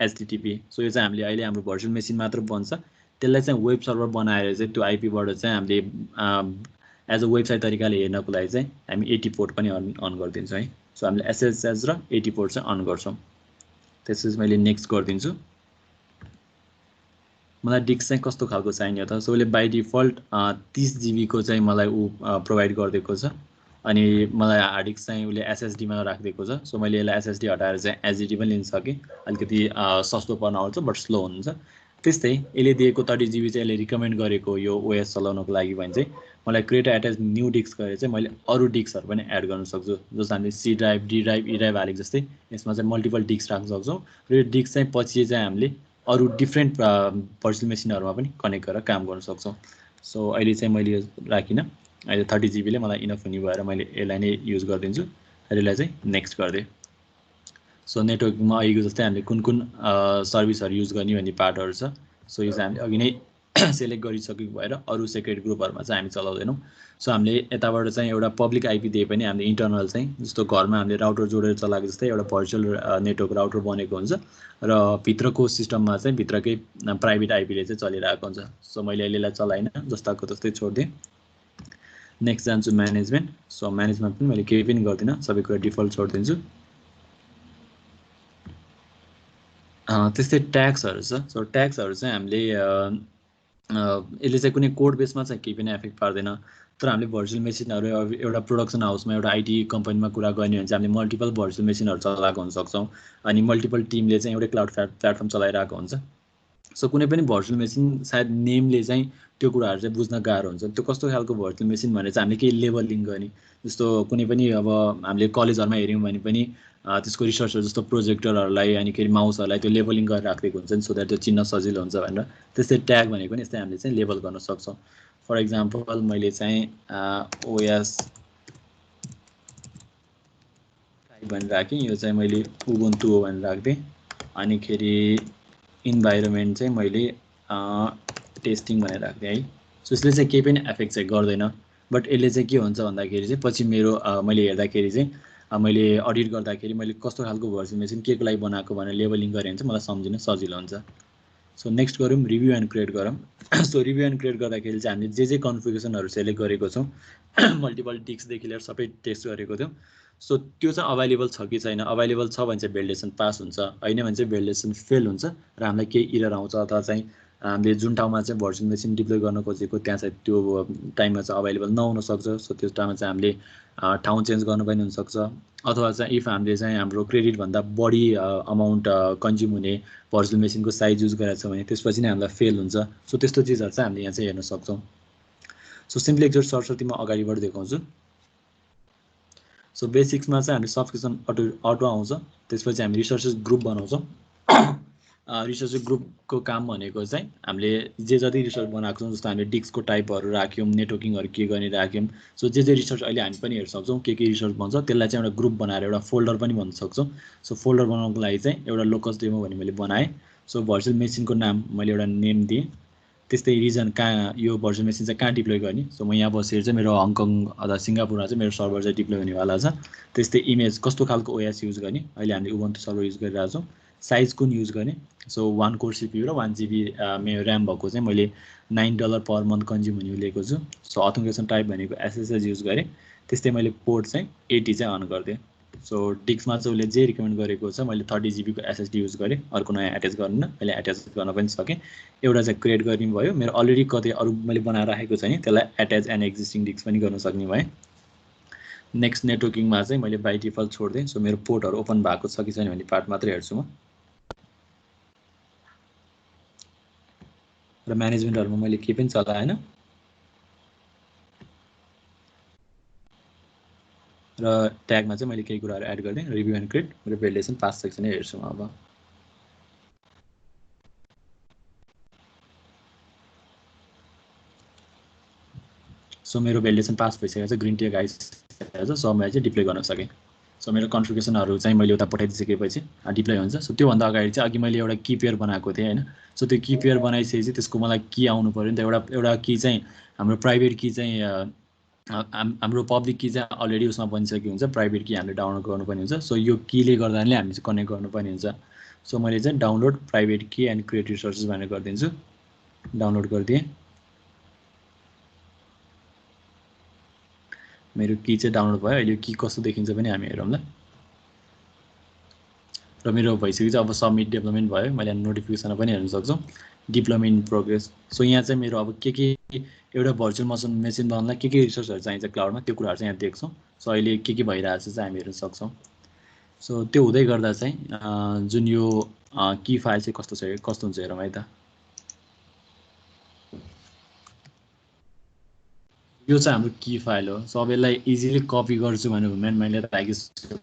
HTTP। सो यो चाहिँ हामीले अहिले हाम्रो भर्चुअल मेसिन मात्र बन्छ, त्यसलाई चाहिँ वेब सर्भर बनाएर चाहिँ त्यो आइपीबाट चाहिँ हामीले एज अ वेबसाइट तरिकाले हेर्नको लागि चाहिँ हामी 80 पोर्ट पनि अन गरिदिन्छौँ है। सो हामीले SSH र 80 पोर्ट चाहिँ अन गर्छौँ। त्यसपछि मैले नेक्स्ट गरिदिन्छु। मलाई डिस्क चाहिँ कस्तो खालको चाहिने हो त? सो उसले बाई डिफल्ट 30 GB को चाहिँ मलाई प्रोभाइड गरिदिएको छ, अनि मलाई हार्ड डिस्क चाहिँ उसले SSD मा राखिदिएको छ। सो मैले यसलाई SSD हटाएर चाहिँ HDD पनि लिन सकेँ। अलिकति सस्तो पर्न आउँछ बट स्लो हुन्छ। त्यस्तै यसले दिएको 30 GB चाहिँ यसले रिकमेन्ड गरेको यो OS चलाउनको लागि भने चाहिँ मलाई क्रिएट एट्याच न्यू डिस्क गरेर चाहिँ मैले अरू डिस्कहरू पनि एड गर्न सक्छु, जस्तो हामीले C drive, D drive, E drive हालेको जस्तै यसमा चाहिँ मल्टिपल डिस्क राख्न सक्छौँ। र यो डिस्क चाहिँ पछि चाहिँ हामीले अरू डिफ्रेन्ट भर्चुअल मेसिनहरूमा पनि कनेक्ट गरेर काम गर्न सक्छौँ। सो अहिले चाहिँ मैले यो राखिनँ, अहिले 30 GB ले मलाई इनफ हुने भएर मैले यसलाई नै युज गरिदिन्छु। यसलाई चाहिँ नेक्स्ट गरिदिएँ। सो नेटवर्किङमा अहिलेको जस्तै हामीले कुन कुन सर्भिसहरू युज गर्ने भन्ने पार्टहरू छ। सो यो चाहिँ हामीले अघि नै सेलेक्ट गरिसकेको भएर अरू सेक्रेट ग्रुपहरूमा चाहिँ हामी चलाउँदैनौँ। सो हामीले यताबाट चाहिँ एउटा पब्लिक आइपी दिए पनि हामीले इन्टरनल चाहिँ जस्तो घरमा हामीले राउटर जोडेर चलाएको जस्तै एउटा भर्चुअल नेटवर्क राउटर बनेको हुन्छ र भित्रको सिस्टममा चाहिँ भित्रकै प्राइभेट आइपीले चाहिँ चलिरहेको हुन्छ। सो मैले अहिलेलाई चलाइनँ, जस्ताको तस्तै छोडिदिएँ। नेक्स्ट जान्छु म्यानेजमेन्ट। सो म्यानेजमेन्ट पनि मैले केही पनि गर्दिनँ, सबै कुरा डिफल्ट छोडिदिन्छु। त्यस्तै ट्याक्सहरू छ। सो ट्याक्सहरू चाहिँ हामीले यसले चाहिँ कुनै कोड बेसमा चाहिँ केही पनि एफेक्ट पार्दैन, तर हामीले भर्चुअल मेसिनहरू एउटा प्रोडक्सन हाउसमा एउटा आइटी कम्पनीमा कुरा गर्ने भने चाहिँ हामीले मल्टिपल भर्चुअल मेसिनहरू चलाएको हुनसक्छौँ, अनि मल्टिपल टिमले चाहिँ एउटै क्लाउड प्लेटफर्म चलाइरहेको हुन्छ। सो कुनै पनि भर्चुअल मेसिन सायद नेमले चाहिँ त्यो कुराहरू चाहिँ बुझ्न गाह्रो हुन्छ। त्यो कस्तो खालको भर्चुअल मेसिन भनेर चाहिँ हामीले केही लेबलिङ गर्ने, जस्तो कुनै पनि अब हामीले कलेजहरूमा हेऱ्यौँ भने पनि त्यसको रिसर्चहरू जस्तो प्रोजेक्टरहरूलाई अनि फेरि माउसहरूलाई त्यो लेबलिङ गरेर राखिदिएको हुन्छ नि, सो द्याट त्यो चिन्न सजिलो हुन्छ भनेर। त्यस्तै ट्याग भनेको पनि यस्तै हामीले चाहिँ लेबल गर्न सक्छौँ। फर इक्जाम्पल मैले चाहिँ OS भनेर राखेँ, यो चाहिँ मैले उबुन्टु हो भनेर राखिदिएँ, अनि खेरि इन्भाइरोमेन्ट चाहिँ मैले टेस्टिङ भनेर राखिदिएँ है। सो यसले चाहिँ केही पनि एफेक्ट चाहिँ गर्दैन, बट यसले चाहिँ के हुन्छ भन्दाखेरि चाहिँ पछि मेरो मैले हेर्दाखेरि चाहिँ मैले अडिट गर्दाखेरि मैले कस्तो खालको भर्चुअल मेसिन के को लागि बनाएको भनेर लेबलिङ गरेँ भने चाहिँ मलाई सम्झिन सजिलो हुन्छ। सो नेक्स्ट गरौँ, रिभ्यू एन्ड क्रिएट गरौँ। सो रिभ्यू एन्ड क्रिएट गर्दाखेरि चाहिँ हामीले जे कन्फिगरेसनहरू सेलेक्ट गरेको छौँ, मल्टिपल डिस्कदेखि लिएर सबै टेस्ट गरेको थियौँ, सो त्यो चाहिँ अभाइलेबल छ कि छैन। अभाइलेबल छ भने चाहिँ भेलिडेसन पास हुन्छ, होइन भने चाहिँ भेलिडेसन फेल हुन्छ र हामीलाई केही इरर आउँछ, अथवा चाहिँ हामीले जुन ठाउँमा चाहिँ भर्चुअल मेसिन डिप्लोय गर्न खोजेको त्यहाँ चाहिँ त्यो टाइममा चाहिँ अभाइलेबल नहुन सक्छ। सो त्यो टाइममा चाहिँ हामीले ठाउँ चेन्ज गर्नु पनि हुनसक्छ, अथवा चाहिँ इफ हामीले चाहिँ हाम्रो क्रेडिटभन्दा बढी अमाउन्ट कन्ज्युम हुने भर्चुअल मेसिनको साइज युज गरेको छ भने त्यसपछि नै हामीलाई फेल हुन्छ। सो त्यस्तो चिजहरू चाहिँ हामीले यहाँ चाहिँ हेर्न सक्छौँ। सो सिम्पली एकचोटि सरस्वती म अगाडिबाट देखाउँछु। सो बेसिक्समा चाहिँ हामीले सब्सक्रिप्सन अटो आउँछ, त्यसपछि हामी रिसोर्सेस ग्रुप बनाउँछौँ। रिसोर्स ग्रुपको काम भनेको चाहिँ हामीले जे जति रिसोर्स बनाएको छौँ, जस्तो हामीले डिस्कको टाइपहरू राख्यौँ, नेटवर्किङहरू के गर्ने राख्यौँ, सो जे रिसोर्स अहिले हामी पनि हेर्न सक्छौँ के रिसोर्स भन्छ, त्यसलाई चाहिँ एउटा ग्रुप बनाएर एउटा फोल्डर पनि भन्न सक्छौँ। सो फोल्डर बनाउनको लागि चाहिँ एउटा लोकस डेमो भन्ने मैले बनाएँ। सो भर्चुअल मेसिनको नाम मैले एउटा नेम दिएँ, त्यस्तै रिजन कहाँ यो भर्चुअल मेसिन चाहिँ कहाँ डिप्लोय गर्ने, सो म यहाँ बसेर चाहिँ मेरो हङकङ अथवा सिङ्गापुरमा चाहिँ मेरो सर्भर चाहिँ डिप्लोय हुनेवाला छ। त्यस्तै इमेज कस्तो खालको OS युज गर्ने, अहिले हामीले उबुन्टु सर्भर युज गरिरहेको छौँ, साइज कुन युज गर्ने, सो 1 कोर CPU र 1 GB मेरो ऱ्याम भएको चाहिँ मैले $9 पर मन्थ कन्ज्युम हुने लिएको छु। सो अथेन्टिकेसन टाइप भनेको SSH युज गरेँ, त्यस्तै मैले पोर्ट चाहिँ 80 चाहिँ अन गरिदिएँ। सो डिस्कमा चाहिँ उसले जे रिकमेन्ड गरेको छ, मैले 30 GB को SSD युज गरेँ, अर्को नयाँ एट्याच गर्दिनँ, मैले एट्याच गर्न पनि सकेँ। एउटा चाहिँ क्रिएट गर्ने भयो, मेरो अलरेडी कतै अरू मैले बनाएर राखेको छ नि त्यसलाई एट्याच एन्ड एक्जिस्टिङ डिस्क पनि गर्न सक्ने भएँ। नेक्स्ट नेटवर्किङमा चाहिँ मैले बाई डिफल्ट छोडिदिएँ। सो मेरो पोर्टहरू ओपन भएको छ कि छैन भन्ने पार्ट मात्रै हेर्छु म, र म्यानेजमेन्टहरूमा मैले केही पनि चलाएन, र ट्यागमा चाहिँ मैले केही कुराहरू एड गरिदिएँ। रिभ्यू एन्ड क्रिएट र भेलिडेसन पास सेक्सन हेर्छु म अब। सो मेरो भेलिडेसन पास भइसकेको छ, ग्रिन टिक आइसकेको छ, सो मैले चाहिँ डिप्लोय गर्न सकेँ। सो मेरो कन्फिगरेसनहरू चाहिँ मैले उता पठाइदिइसकेपछि डिप्लोय हुन्छ। सो त्योभन्दा अगाडि चाहिँ अघि मैले एउटा की पेयर बनाएको थिएँ होइन, सो त्यो की पेयर बनाइसकेपछि त्यसको मलाई की आउनु पऱ्यो नि त। एउटा की चाहिँ हाम्रो प्राइभेट की चाहिँ हाम्रो पब्लिक की चाहिँ अलरेडी उसमा बनिसकेको हुन्छ, प्राइभेट की हामीले डाउनलोड गर्नुपर्ने हुन्छ। सो यो कीले गर्दा नै हामी चाहिँ कनेक्ट गर्नुपर्ने हुन्छ। सो मैले चाहिँ download private Ki and create resources भनेर गरिदिन्छु। डाउनलोड गरिदिएँ। मेरो की चाहिँ डाउनलोड भयो। अहिले की कस्तो देखिन्छ पनि हामी हेरौँ ल। र मेरो भइसक्यो अब सबमिट डेभलपमेन्ट भयो। मैले नोटिफिकेसन पनि हेर्न सक्छौँ डिप्लोइमेन्ट इन प्रोग्रेस। सो यहाँ चाहिँ मेरो अब के एउटा भर्चुअल मेसिन बनाउनलाई के रिसोर्सहरू चाहिन्छ क्लाउडमा त्यो कुराहरू चाहिँ यहाँ देख्छौँ। सो अहिले के भइरहेछ चाहिँ हामी हेर्न सक्छौँ। सो त्यो हुँदै गर्दा चाहिँ जुन यो की फाइल चाहिँ कस्तो हुन्छ हेरौँ है त। यो चाहिँ हाम्रो की फाइल हो। सो अब यसलाई इजिली कपी गर्छु भने मैले त लागि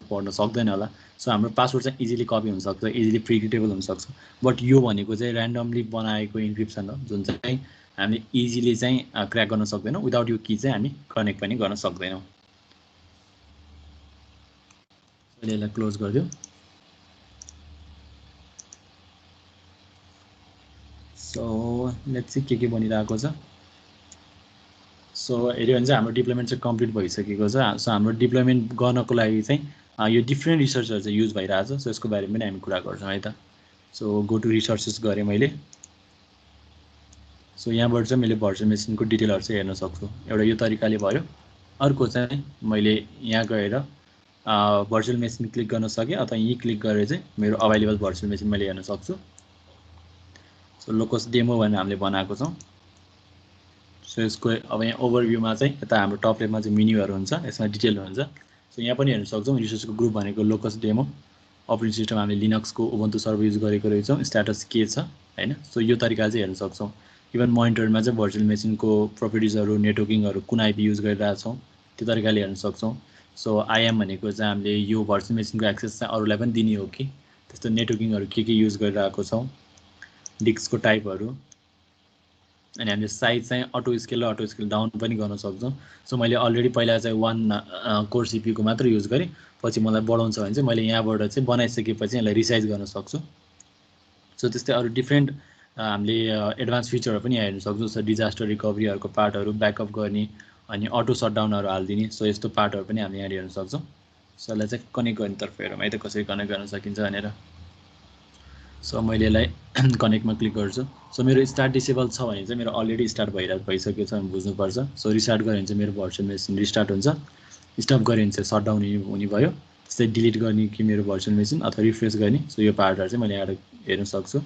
पढ्न सक्दैन होला। सो हाम्रो पासवर्ड चाहिँ इजिली कपी हुनसक्छ, इजिली प्रिडिक्टेबल हुनसक्छ। बट यो भनेको चाहिँ ऱ्यान्डमली बनाएको इन्क्रिप्सन हो जुन चाहिँ हामीले इजिली चाहिँ क्र्याक गर्न सक्दैनौँ। विदाउट यो की चाहिँ हामी कनेक्ट पनि गर्न सक्दैनौँ। अहिले यसलाई क्लोज गरिदिउँ। सो लेट्स सी के बनिरहेको छ। सो हेऱ्यो भने चाहिँ हाम्रो डिप्लोइमेन्ट चाहिँ कम्प्लिट भइसकेको छ। सो हाम्रो डिप्लोइमेन्ट गर्नको लागि चाहिँ यो डिफ्रेन्ट रिसोर्सहरू चाहिँ युज भइरहेछ। सो यसको बारेमा पनि हामी कुरा गर्छौँ है त। सो गो टु रिसोर्सेस गरेँ मैले। सो यहाँबाट चाहिँ मैले भर्चुअल मेसिनको डिटेलहरू चाहिँ हेर्न सक्छु। एउटा यो तरिकाले भयो। अर्को चाहिँ मैले यहाँ गएर भर्चुअल मेसिन क्लिक गर्न सकेँ अथवा यहीँ क्लिक गरेर चाहिँ मेरो अभाइलेबल भर्चुअल मेसिन मैले हेर्न सक्छु। सो लोकस डेमो भनेर हामीले बनाएको छौँ। सो यसको अब यहाँ ओभरभ्यूमा चाहिँ यता हाम्रो टप लेभलमा चाहिँ मेन्युहरू हुन्छ, यसमा डिटेल हुन्छ। सो यहाँ पनि हेर्न सक्छौँ रिसोर्सको ग्रुप भनेको लोकस डेमो। अपरेटिङ सिस्टम हामीले लिनक्सको उबुन्टु सर्भर युज गरेको रहेछौँ। स्ट्याटस के छ हैन। सो यो तरिकाले चाहिँ हेर्न सक्छौँ। इभन मोनिटरमा चाहिँ भर्चुअल मेसिनको प्रोपर्टिजहरू नेटवर्किङहरू कुन आइपी युज गरिरहेछौँ त्यो तरिकाले हेर्न सक्छौँ। सो आइएम भनेको चाहिँ हामीले यो भर्चुअल मेसिनको एक्सेस चाहिँ अरूलाई पनि दिने हो कि, त्यस्तो नेटवर्किङहरू के युज गरिरहेको छौँ, डिस्कको टाइपहरू, अनि हामीले साइज चाहिँ अटो स्केल डाउन पनि गर्न सक्छौँ। सो मैले अलरेडी पहिला चाहिँ 1 कोर सिपीको मात्र युज गरेँ। पछि मलाई बढाउँछ भने चाहिँ मैले यहाँबाट चाहिँ बनाइसकेपछि यसलाई रिसाइज गर्न सक्छु। सो त्यस्तै अरू डिफ्रेन्ट हामीले एडभान्स फिचरहरू पनि हेर्न सक्छौँ। जस्तो डिजास्टर रिकभरीहरूको पार्टहरू ब्याकअप गर्ने अनि अटो सटडाउनहरू हालिदिने। सो यस्तो पार्टहरू पनि हामीले यहाँ हेर्न सक्छौँ। सो यसलाई चाहिँ कनेक्ट गर्नेतर्फ हेरौँ है त कसरी कनेक्ट गर्न सकिन्छ भनेर। सो मैले यसलाई कनेक्टमा क्लिक गर्छु। सो मेरो स्टार्ट डिसेबल छ भने चाहिँ मेरो अलरेडी स्टार्ट भइसकेको छ भने बुझ्नुपर्छ। सो रिस्टार्ट गऱ्यो भने चाहिँ मेरो भर्चुअल मेसिन रिस्टार्ट हुन्छ। स्टप गऱ्यो भने चाहिँ सटडाउन हुने भयो। त्यस्तै डिलिट गर्ने कि मेरो भर्चुअल मेसिन अथवा रिफ्रेस गर्ने। सो यो पार्टहरू चाहिँ मैले यहाँ हेर्न सक्छु।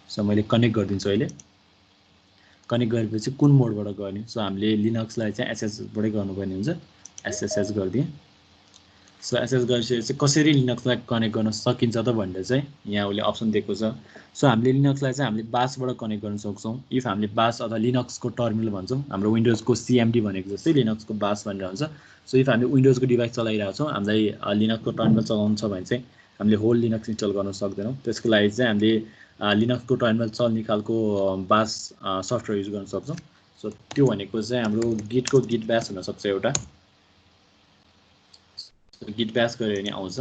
सो मैले कनेक्ट गरिदिन्छु अहिले। कनेक्ट गरेपछि कुन मोडबाट गर्ने। सो हामीले लिनक्सलाई चाहिँ एसएसबाटै गर्नुपर्ने हुन्छ। एसएसएस गरिदिएँ। सो एसएस गरिसकेपछि चाहिँ कसरी लिनक्सलाई कनेक्ट गर्न सकिन्छ त भनेर चाहिँ यहाँ उसले अप्सन दिएको छ। सो हामीले लिनक्सलाई चाहिँ हामीले बासबाट कनेक्ट गर्न सक्छौँ। इफ हामीले बास अथवा लिनक्सको टर्मिनल भन्छौँ, हाम्रो विन्डोजको सिएमडी भनेको जस्तै लिनक्सको बास भनेर हुन्छ। सो इफ हामीले विन्डोजको डिभाइस चलाइरहेको छौँ, हामीलाई लिनक्सको टर्मिनल चलाउनु छ भने चाहिँ हामीले होल लिनक्स इन्स्टल गर्न सक्दैनौँ। त्यसको लागि चाहिँ हामीले लिनक्सको टर्मिनल चल्ने खालको बास सफ्टवेयर युज गर्न सक्छौँ। सो त्यो भनेको चाहिँ हाम्रो गिटको गिट ब्यास हुनसक्छ एउटा। गिट ब्यास गऱ्यो भने आउँछ।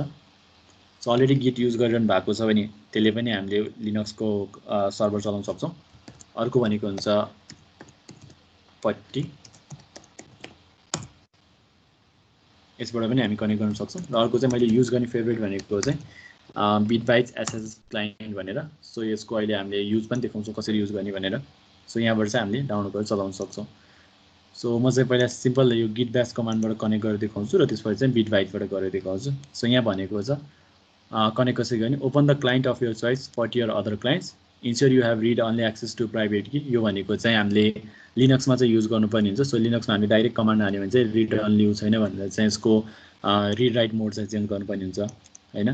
सो अलरेडी गिट युज गरिरहनु भएको छ भने त्यसले पनि हामीले लिनक्सको सर्भर चलाउन सक्छौँ। अर्को भनेको हुन्छ पट्टी, यसबाट पनि हामी कनेक्ट गर्न सक्छौँ। र अर्को चाहिँ मैले युज गर्ने फेभरेट भनेको चाहिँ बिटबाइट्स एसएस क्लाइन्ट भनेर। सो यसको अहिले हामीले युज पनि देखाउँछौँ कसरी युज गर्ने भनेर। सो यहाँबाट चाहिँ हामीले डाउनलोड गरेर चलाउन सक्छौँ। सो म चाहिँ पहिला सिम्पल यो गिट ब्यास कमान्डबाट कनेक्ट गरेर देखाउँछु र त्यसपछि चाहिँ बिटबाइटबाट गरेर देखाउँछु। सो यहाँ भनेको छ कनेक्ट कसरी गर्ने। Open the client of your choice PuTTY or other clients, ensure you have read only access to private key. यो भनेको चाहिँ हामीले लिनक्समा चाहिँ युज गर्नुपर्ने हुन्छ। सो लिनक्समा हामीले डाइरेक्ट कमान्ड हाल्यो भने चाहिँ रिड अन्ली युज छैन भनेर चाहिँ यसको रिड राइट मोड चाहिँ चेन्ज गर्नुपर्ने हुन्छ होइन।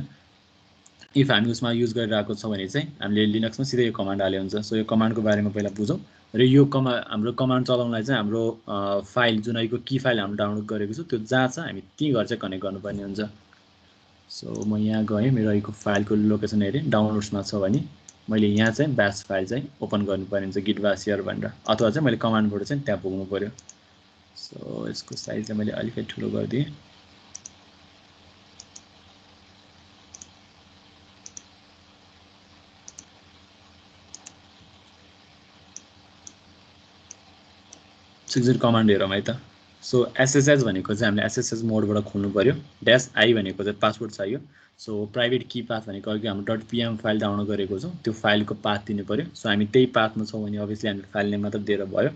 इफ हामी उसमा युज गरिरहेको छौँ भने चाहिँ हामीले लिनक्समा सिधै यो कमान्ड हाल्यो हुन्छ। सो यो कमान्डको बारेमा पहिला बुझौँ र यो हाम्रो कमान्ड चलाउनलाई चाहिँ हाम्रो फाइल जुन अहिलेको की फाइल हामीले डाउनलोड गरेको छु त्यो जहाँ छ हामी त्यहीँ घर चाहिँ कनेक्ट गर्नुपर्ने हुन्छ। सो म यहाँ गएँ, मेरो अहिलेको फाइलको लोकेसन हेरेँ, डाउनलोड्समा छ भने मैले यहाँ चाहिँ ब्यास फाइल चाहिँ ओपन गर्नुपर्ने हुन्छ गिट ब्यास हियर भनेर, अथवा चाहिँ मैले कमान्डबाट चाहिँ त्यहाँ पुग्नु पऱ्यो। सो यसको साइज चाहिँ मैले अलिकति ठुलो गरिदिएँ। सिक्सर कमान्ड हेरौँ है त। सो एसएसएच भनेको चाहिँ हामीले एसएसएच मोडबाट खोल्नु पर्यो। -i भनेको चाहिँ पासवर्ड चाहियो। सो प्राइभेट की पाथ भनेको अघि हाम्रो .pm फाइल डाउनलोड गरेको छौँ त्यो फाइलको पाथ दिनु पर्यो। सो हामी त्यही पाथमा छौँ भने अभियसली हामीले फाइल नेम मात्र दिएर भयो।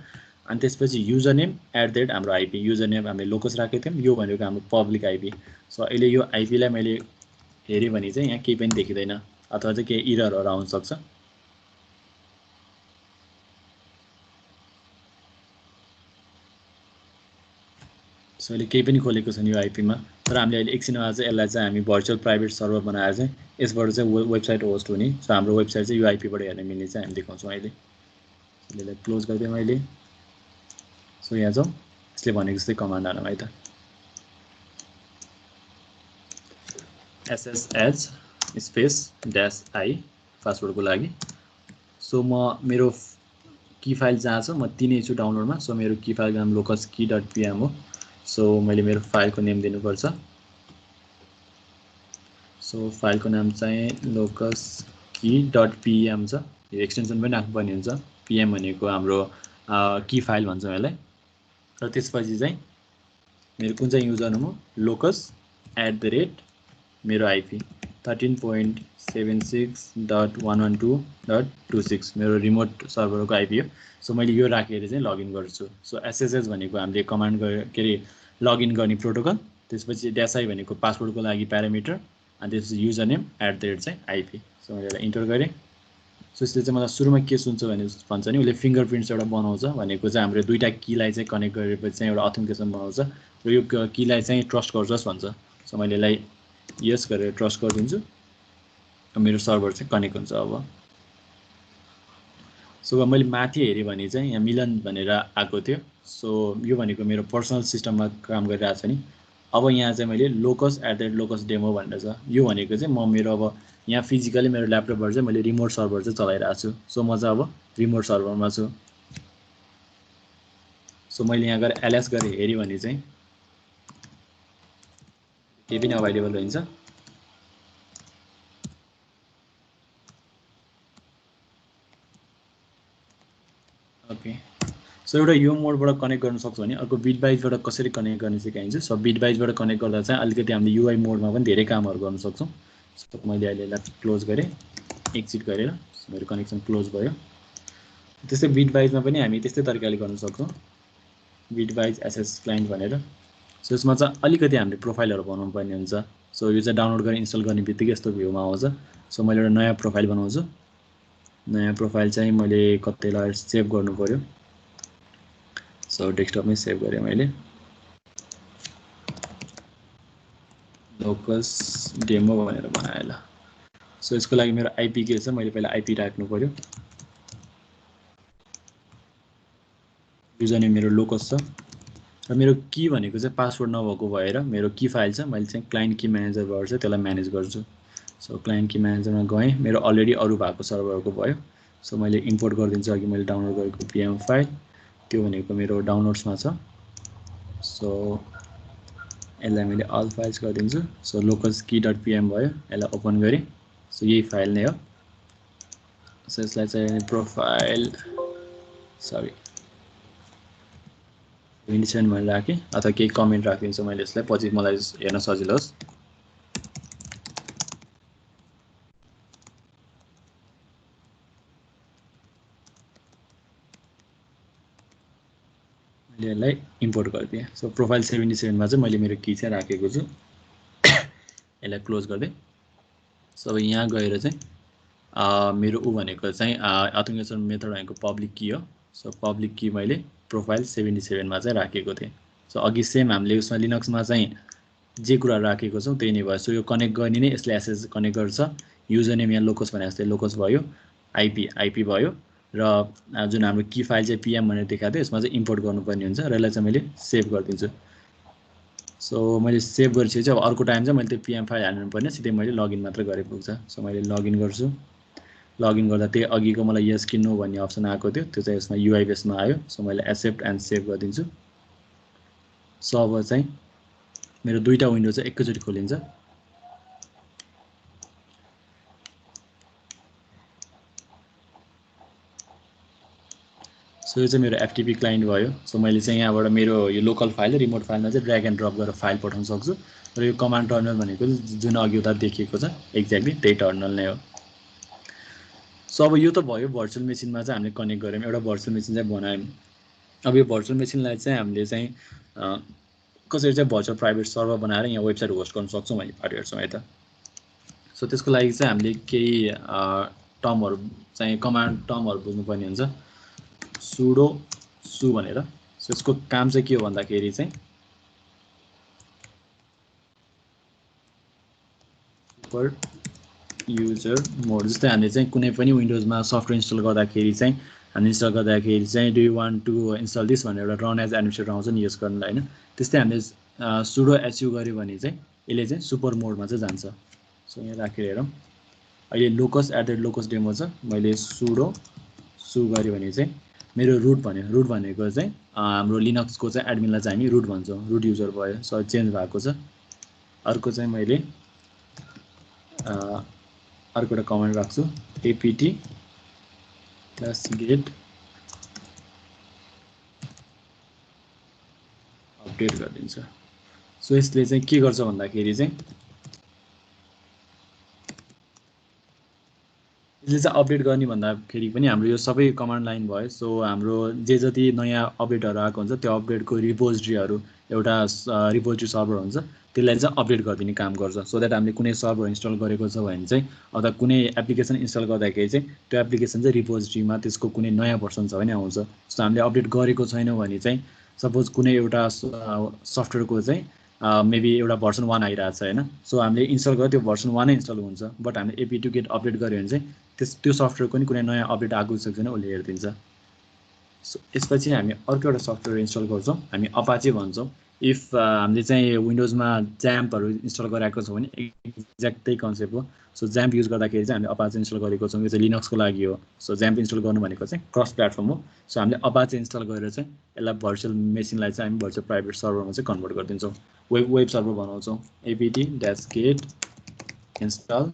अनि त्यसपछि युजर नेम @ हाम्रो आइपी, युजर नेम हामीले लोकस राखेको थियौँ, यो भनेको हाम्रो पब्लिक आइपी। सो अहिले यो आइपीलाई मैले हेरेँ भने चाहिँ यहाँ केही पनि देखिँदैन अथवा चाहिँ केही इररहरू आउन सक्छ। सो अहिले केही पनि खोलेको छैन यो आइपीमा, तर हामीले अहिले एकछिनमा चाहिँ यसलाई चाहिँ हामी भर्चुअल प्राइभेट सर्भर बनाएर चाहिँ यसबाट चाहिँ वेबसाइट होस्ट हुने। सो हाम्रो वेबसाइट चाहिँ यो आइपीबाट हेर्न मिल्ने चाहिँ हामी देखाउँछौँ अहिले। यसलाई क्लोज गरिदिउँ अहिले। सो यहाँ जाउँ, यसले भनेको जस्तै कमान्ड हालौँ है त, SSH -i पासवर्डको लागि। सो म मेरो की फाइल जहाँ छ म तिनै छु डाउनलोडमा। सो मेरो की फाइलको नाम locusky.pm हो। सो मैले मेरो फाइलको नेम दिनुपर्छ। सो फाइलको नाम चाहिँ locusky.pm छ। यो एक्सटेन्सन पनि राख्नुपर्ने हुन्छ, pm भनेको हाम्रो की फाइल भन्छौँ यसलाई। र त्यसपछि चाहिँ मेरो कुन चाहिँ युजर नेम हो, locus @ मेरो आइपी 13.76.112.26 मेरो रिमोट सर्भरको आइपी हो। सो मैले यो राखेर चाहिँ लगइन गर्छु। सो एसएसएच भनेको हामीले कमान्ड के अरे लगइन गर्ने प्रोटोकल, त्यसपछि -i भनेको पासवर्डको लागि प्यारामिटर, अनि त्यसपछि युजर नेम @ चाहिँ आइपी। सो मैले यसलाई इन्टर गरेँ। सो यसले चाहिँ मलाई सुरुमा के सुन्छ भने भन्छ नि उसले फिङ्गरप्रिन्ट्स एउटा बनाउँछ भनेको चाहिँ हाम्रो दुईवटा कीलाई चाहिँ कनेक्ट गरेपछि चाहिँ एउटा अथेन्टिकेसन बनाउँछ र यो कीलाई चाहिँ ट्रस्ट गर्छस् भन्छ। सो मैले यसलाई यस गरेर ट्रस्ट गरिदिन्छु। मेरो सर्भर चाहिँ कनेक्ट हुन्छ अब। सो मैले माथि हेरेँ भने चाहिँ यहाँ मिलन भनेर आएको थियो। सो यो भनेको मेरो पर्सनल सिस्टममा काम गरिरहेको छ नि। अब यहाँ चाहिँ मैले locus @ locus डेमो भनेर छ, यो भनेको चाहिँ म मेरो अब यहाँ फिजिकली मेरो ल्यापटपबाट चाहिँ मैले रिमोट सर्भर चाहिँ चलाइरहेको छु। सो म चाहिँ अब रिमोट सर्भरमा छु। सो मैले यहाँ गएर ls गरेर हेरेँ भने चाहिँ केही पनि अभाइलेबल रहन्छ। ओके, सो एउटा यो मोडबाट कनेक्ट गर्न सक्छ भने अर्को बिटवाइजबाट कसरी कनेक्ट गर्ने सिकाइन्छु। सो बिटवाइजबाट कनेक्ट गर्दा चाहिँ अलिकति हामीले युआई मोडमा पनि धेरै कामहरू गर्न सक्छौँ। सो मैले अहिले यसलाई क्लोज गरेँ, एक्जिट गरेर मेरो कनेक्सन क्लोज भयो। त्यस्तै बिटवाइजमा पनि हामी त्यस्तै तरिकाले गर्न सक्छौँ, बिटवाइज एसएस क्लाइन्ट भनेर। सो यसमा चाहिँ अलिकति हामीले प्रोफाइलहरू बनाउनु पर्ने हुन्छ। सो यो चाहिँ डाउनलोड गरेर इन्स्टल गर्ने बित्तिकै यस्तो भ्यूमा आउँछ। सो मैले एउटा नयाँ प्रोफाइल बनाउँछु। नयाँ प्रोफाइल चाहिँ मैले कतैलाई सेभ गर्नु पर्यो। सो डेस्कटपमै सेभ गरेँ मैले, लोकस डेमो भनेर बनाएँ ल। सो यसको लागि मेरो आइपी के छ, मैले पहिला आइपी राख्नु पर्यो। युजर नेम मेरो लोकस छ र मेरो की भनेको चाहिँ पासवर्ड नभएको भएर मेरो की फाइल छ, मैले चाहिँ क्लाइन्ट की म्यानेजरबाट चाहिँ त्यसलाई म्यानेज गर्छु। सो क्लाइन्ट की म्यानेजरमा गएँ, मेरो अलरेडी अरू भएको सर्भरको भयो। सो मैले इम्पोर्ट गरिदिन्छु अघि मैले डाउनलोड गरेको पीएम फाइल, त्यो भनेको मेरो डाउनलोड्समा छ। सो यसलाई मैले अल फाइल्स गरिदिन्छु। सो locusky.pm भयो, यसलाई ओपन गरेँ। सो यही फाइल नै हो। सो यसलाई चाहिँ प्रोफाइल 77 मैले राखेँ, अथवा केही कमेन्ट राखिदिन्छु मैले यसलाई, पछि मलाई हेर्न सजिलो होस्। मैले यसलाई इम्पोर्ट गरिदिएँ। सो प्रोफाइल 77 मा चाहिँ मैले मेरो की चाहिँ राखेको छु। यसलाई क्लोज गरिदिएँ। सो अब यहाँ गएर चाहिँ मेरो ऊ भनेको चाहिँ अथेन्टिकेसन मेथड भनेको पब्लिक की हो। सो पब्लिक की मैले प्रोफाइल 77 मा चाहिँ राखेको थिएँ। सो अघि सेम हामीले उसमा लिनक्समा चाहिँ जे कुरा राखेको छौँ त्यही नै भयो। सो यो कनेक्ट गर्ने नै यसले एसएस कनेक्ट गर्छ। युजर नेम यहाँ लोकस भने जस्तै लोकस भयो, आइपी भयो, र जुन हाम्रो की फाइल चाहिँ पीएम भनेर देखाएको थियो यसमा चाहिँ इम्पोर्ट गर्नुपर्ने हुन्छ र यसलाई चाहिँ मैले सेभ गरिदिन्छु। सो मैले सेभ गरेपछि चाहिँ अब अर्को टाइम चाहिँ मैले त्यो पीएम फाइल हाल्नु पर्ने, सिधै मैले लगइन मात्र गरे पुग्छ। सो मैले लगइन गर्छु। लगइन गर्दा त्यही अघिको मलाई यस कि नो भन्ने अप्सन आएको थियो, त्यो चाहिँ यसमा युआई बेसमा आयो। सो मैले एक्सेप्ट एन्ड सेभ गरिदिन्छु। सो अब चाहिँ मेरो दुईवटा विन्डो चाहिँ एकैचोटि खोलिन्छ। सो सो यो चाहिँ मेरो एफटिपी क्लाइन्ट भयो। सो मैले चाहिँ यहाँबाट मेरो यो लोकल फाइल रिमोट फाइलमा चाहिँ ड्र्याग एन्ड ड्रप गरेर फाइल पठाउन सक्छु र यो कमान्ड टर्मिनल भनेको जुन अघि उता देखिएको छ एक्ज्याक्टली त्यही टर्मिनल नै हो। सो अब यो त भयो भर्चुअल मेसिनमा चाहिँ हामीले कनेक्ट गऱ्यौँ, एउटा भर्चुअल मेसिन चाहिँ बनायौँ। अब यो भर्चुअल मेसिनलाई चाहिँ हामीले चाहिँ कसरी चाहिँ भर्चुअल प्राइभेट सर्भर बनाएर यहाँ वेबसाइट होस्ट गर्न सक्छौँ भन्ने पार्ट हेर्छौँ है त। सो त्यसको लागि चाहिँ हामीले केही टर्महरू चाहिँ कमान्ड टर्महरू बुझ्नुपर्ने हुन्छ, सुडो सु भनेर। सो यसको काम चाहिँ के हो भन्दाखेरि चाहिँ सुपर युजर मोड, जस्तै हामीले चाहिँ कुनै पनि विन्डोजमा सफ्टवेयर इन्स्टल गर्दाखेरि चाहिँ do you want to install this भनेर एउटा रन एज एडमिनिस्ट्रेटर आउँछ नि युज गर्नलाई होइन, त्यस्तै हामीले सुडो एचयु गऱ्यो भने चाहिँ यसले चाहिँ सुपर मोडमा चाहिँ जान्छ। सो यहाँ राखेर हेरौँ, अहिले लोकस @ डेमो छ, मैले सुडो सु गऱ्यो भने चाहिँ मेरो रुट भनेको चाहिँ हाम्रो लिनक्सको चाहिँ एडमिनलाई चाहिँ हामी रुट भन्छौँ, रुट युजर भयो। सो चेन्ज भएको छ। अर्को चाहिँ मैले अर्को एउटा कमान्ड राख्छु, एपिटी +गेट अपडेट गरिदिन्छ। सो यसले चाहिँ के गर्छ भन्दाखेरि चाहिँ यसले चाहिँ अपडेट गर्ने भन्दाखेरि पनि हाम्रो यो सबै कमान्ड लाइन भयो। सो हाम्रो जे जति नयाँ अपडेटहरू आएको हुन्छ त्यो अपडेटको रिपोजिटरीहरू एउटा रिपोजिटरी सर्भर हुन्छ, त्यसलाई चाहिँ अपडेट गरिदिने काम गर्छ। सो द्याट हामीले कुनै सर्भर इन्स्टल गरेको छ भने चाहिँ अथवा कुनै एप्लिकेसन इन्स्टल गर्दाखेरि चाहिँ त्यो एप्लिकेसन चाहिँ रिपोजिटरीमा त्यसको कुनै नयाँ भर्सन छ भने आउँछ। सो हामीले अपडेट गरेको छैनौँ भने चाहिँ सपोज कुनै एउटा सफ्टवेयरको चाहिँ मेबी एउटा भर्सन 1 आइरहेको छ होइन, सो हामीले इन्स्टल गर्यो त्यो भर्सन 1 नै इन्स्टल हुन्छ, बट हामीले एपी टु गेट अपडेट गऱ्यो भने चाहिँ त्यो सफ्टवेयरको नि कुनै नयाँ अपडेट आएको छ भने उसले हेरिदिन्छ। सो यसपछि हामी अर्को एउटा सफ्टवेयर इन्स्टल गर्छौँ, हामी अपाचे भन्छौँ। इफ हामीले चाहिँ विन्डोजमा ज्याम्पहरू इन्स्टल गराएको छ भने एक्ज्याक्ट त्यही कन्सेप्ट हो। सो ज्याम्प युज गर्दाखेरि चाहिँ हामीले अपाचे इन्स्टल गरेको छौँ, यो चाहिँ लिनक्सको लागि हो। सो ज्याम्प इन्स्टल गर्नु भनेको चाहिँ क्रस प्लेटफर्म हो। सो हामीले अपाचे इन्स्टल गरेर चाहिँ यसलाई भर्चुअल मेसिनलाई चाहिँ हामी भर्चुअल प्राइभेट सर्भरमा चाहिँ कन्भर्ट गरिदिन्छौँ, वेब सर्भर बनाउँछौँ। एपिटी -गेट इन्स्टल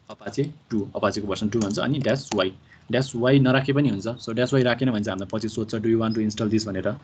अपाचे 2, अपाचेको भर्सन 2 भन्छ, अनि -y नराखे पनि हुन्छ। सो -y राखेन भने चाहिँ हामीलाई पछि सोध्छ do you want to install this भनेर।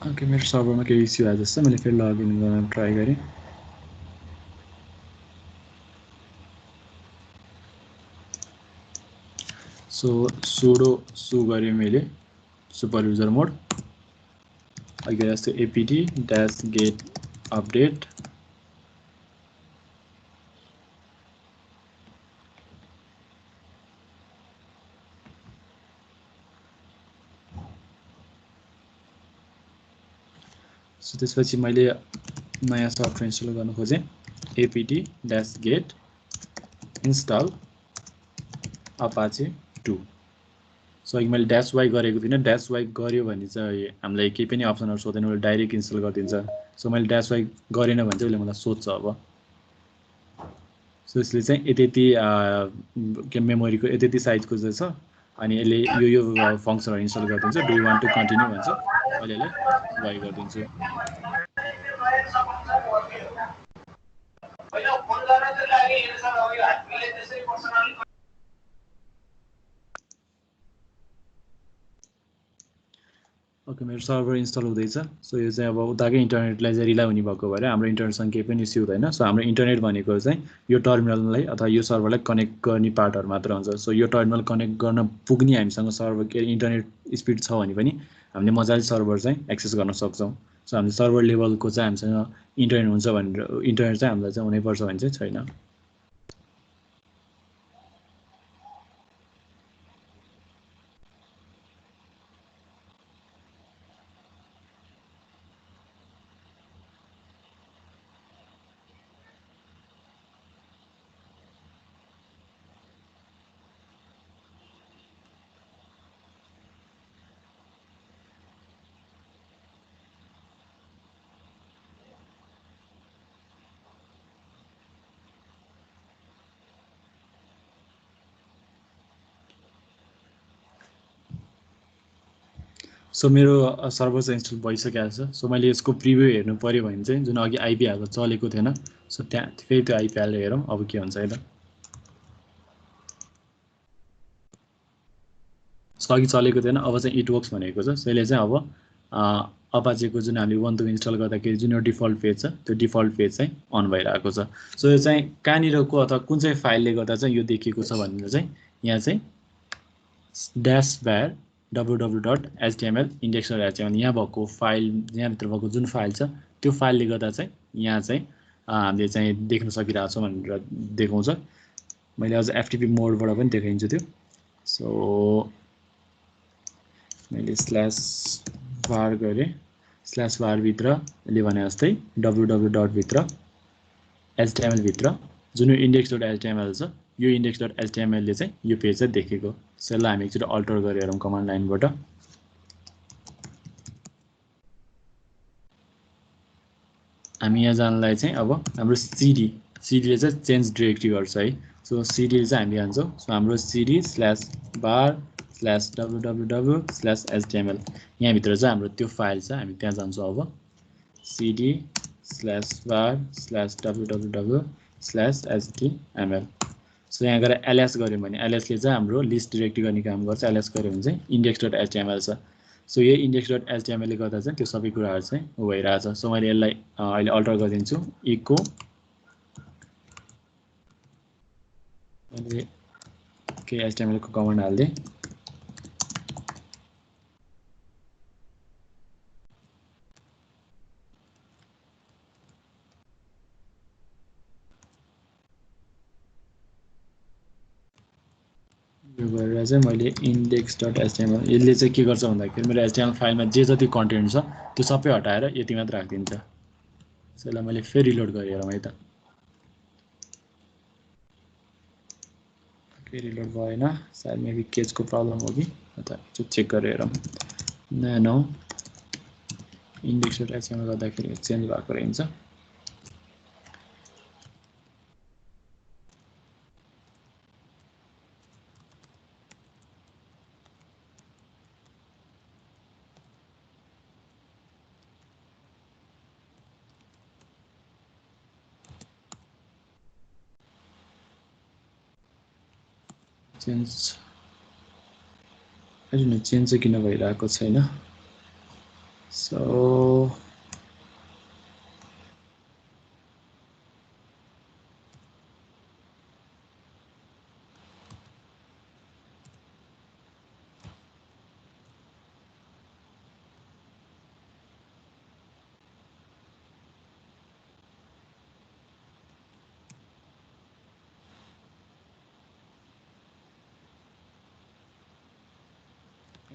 ओके, मेरो सर्भरमा केही इस्यु आयो जस्तो, मैले फेरि लगइन गर्न ट्राई गरेँ। सो सुडो सु गरेँ मैले सुपर युजर मोड, अघि जस्तो एपिटी -गेट अपडेट सो त्यसपछि मैले नयाँ सफ्टवेयर इन्स्टल गर्न खोजेँ, apt -get install Apache 2। So अघि मैले -y गरेको थिइनँ, -y गऱ्यो भने चाहिँ हामीलाई केही पनि अप्सनहरू सोध्दैन, उसले डाइरेक्ट इन्स्टल गरिदिन्छ। सो मैले -y गरेन भने चाहिँ उसले मलाई सोध्छ अब। सो यसले चाहिँ यति के मेमोरीको यति साइजको चाहिँ छ, अनि यसले यो फङ्सनहरू इन्स्टल गरिदिन्छ। Do you want to continue भन्छ, मैले यसलाई y गरिदिन्छु। ओके, मेरो सर्भर इन्स्टल हुँदैछ। सो यो चाहिँ अब उताकै इन्टरनेटलाई चाहिँ रिलाइ हुने भएको भएर हाम्रो इन्टरनेटसँग केही पनि इस्यु हुँदैन। सो हाम्रो इन्टरनेट भनेको चाहिँ यो टर्मिनललाई अथवा यो सर्भरलाई कनेक्ट गर्ने पार्टहरू मात्र हुन्छ। सो यो टर्मिनल कनेक्ट गर्न पुग्ने हामीसँग सर्भर के इन्टरनेट स्पिड छ भने पनि हामीले मजाले सर्भर चाहिँ एक्सेस गर्न सक्छौँ। सो हामीले सर्भर लेभलको चाहिँ हामीसँग इन्टरनेट हुन्छ भनेर इन्टरनेट चाहिँ हामीलाई चाहिँ हुनैपर्छ भने चाहिँ छैन। सो मेरो सर्भर चाहिँ इन्स्टल भइसकेको छ। सो मैले यसको प्रिभ्यू हेर्नु पऱ्यो भने चाहिँ जुन अघि आइपी हालेर चलेको थिएन, सो त्यहाँ फेरि त्यो आइपी हालेर हेरौँ अब के हुन्छ है त। सो अघि चलेको थिएन, अब चाहिँ इट वर्क्स भनेको छ। सो यसले चाहिँ अब अपाचेको जुन हामीले 1.2 इन्स्टल गर्दाखेरि जुन यो डिफल्ट पेज छ त्यो डिफल्ट पेज चाहिँ अन भइरहेको छ। सो यो चाहिँ कहाँनिरको अथवा कुन चाहिँ फाइलले गर्दा चाहिँ यो देखिएको छ भनेर चाहिँ यहाँ चाहिँ -var www.html index.html यहाँ भएको फाइल, यहाँभित्र भएको जुन फाइल छ त्यो फाइलले गर्दा चाहिँ यहाँ चाहिँ हामीले चाहिँ देख्न सकिरहेको छौँ भनेर देखाउँछ। मैले अझ एफटिपी मोडबाट पनि देखाइन्छु त्यो। सो मैले /var गरेँ, /var भित्र यसले भने जस्तै www भित्र html भित्र जुन यो index.html छ यो index.html ले चाहिँ यो पेज चाहिँ देखेको। सो यसलाई हामी एकचोटि अल्टर गरेर हेरौँ कमान्ड लाइनबाट। हामी यहाँ जानलाई चाहिँ अब हाम्रो सिडीले चाहिँ चेन्ज डिरेक्टरी गर्छ है। सो सिडी चाहिँ हामी जान्छौँ। सो हाम्रो cd/var/www/html यहाँभित्र चाहिँ हाम्रो त्यो फाइल छ, हामी त्यहाँ जान्छौँ। अब cd/var/www/html सो यहाँ गएर ls गऱ्यौँ भने ls ले चाहिँ हाम्रो लिस्ट डिरेक्टरी गर्ने काम गर्छ। ls गऱ्यो भने चाहिँ index.html छ। सो यो index.html ले गर्दा चाहिँ त्यो सबै कुराहरू चाहिँ भइरहेछ। सो मैले यसलाई अहिले अल्टर गरिदिन्छु, इको मैले के html को कमान्ड हाल्दिएँ। यो गरेर चाहिँ मैले index.html यसले चाहिँ के गर्छ भन्दाखेरि मेरो html फाइलमा जे जति कन्टेन्ट छ त्यो सबै हटाएर यति मात्र राखिदिन्छ। सो यसलाई मैले फेरि रिलोड गरेर हेरौँ है त। फेरि रिलोड भएन, सायद मेबी केजको प्रब्लम हो कि अथवा चेक गरेर हेरौँ। नो index.html गर्दाखेरि चेन्ज भएको रहन्छ। चेन्ज चाहिँ किन भइरहेको छैन। सो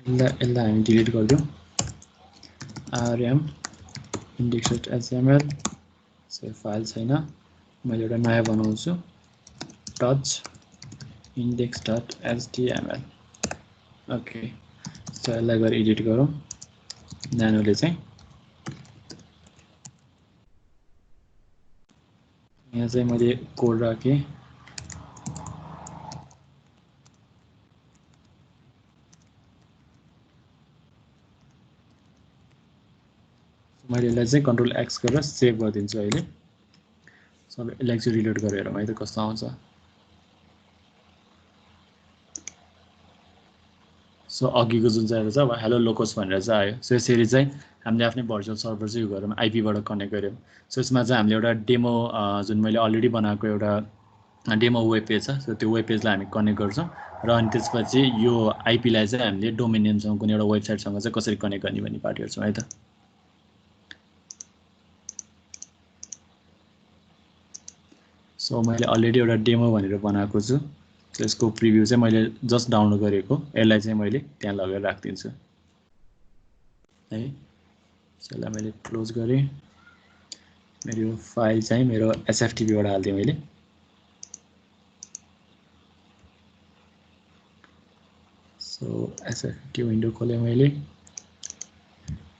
यसलाई हामी डिलिट गरिदिउँ। rm index.html सो फाइल छैन, मैले एउटा नयाँ बनाउँछु touch index.html। ओके, सो यसलाई गएर एडिट गरौँ। न्यानोले चाहिँ यहाँ चाहिँ मैले कोड राखेँ। मैले यसलाई चाहिँ कन्ट्रोल एक्स गरेर सेभ गरिदिन्छु अहिले। सबै यसलाई चाहिँ रिलोड गरेर हेरौँ है त कस्तो आउँछ। सो अघिको जुन चाहिँ छ अब हेलो लोकस भनेर चाहिँ आयो। सो यसरी चाहिँ हामीले आफ्नै भर्चुअल सर्भर चाहिँ यो गरौँ, आइपीबाट कनेक्ट गऱ्यौँ। सो यसमा चाहिँ हामीले एउटा डेमो जुन मैले अलरेडी बनाएको एउटा डेमो वेब पेज छ, सो त्यो वेब पेजलाई हामी कनेक्ट गर्छौँ र अनि त्यसपछि यो आइपीलाई चाहिँ हामीले डोमेन नेमसँग कुनै एउटा वेबसाइटसँग चाहिँ कसरी कनेक्ट गर्ने भन्ने पार्ट हेर्छौँ है त। सो मैले अलरेडी एउटा डेमो भनेर बनाएको छु। त्यसको प्रिभ्यू चाहिँ मैले जस्ट डाउनलोड गरेको, यसलाई चाहिँ मैले त्यहाँ लगेर राखिदिन्छु है। यसलाई मैले क्लोज गरेँ। मेरो फाइल चाहिँ मेरो एसएफटीपीबाट हालिदिएँ मैले। सो एसएफटी विन्डो खोलेँ मैले।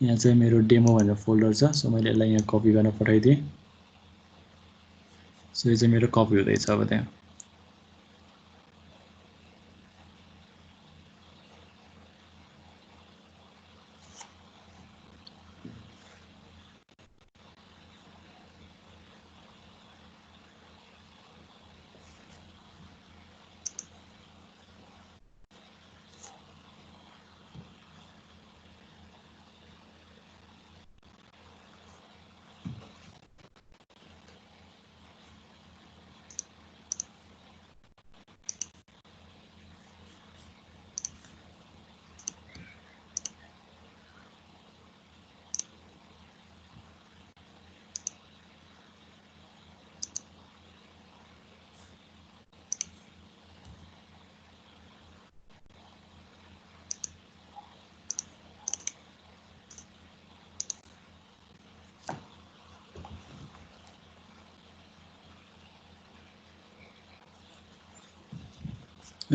यहाँ चाहिँ मेरो डेमो भनेर फोल्डर छ। सो मैले यसलाई यहाँ कपी गर्न पठाइदिएँ। सो यो चाहिँ मेरो कपी हुँदैछ अब त्यहाँ।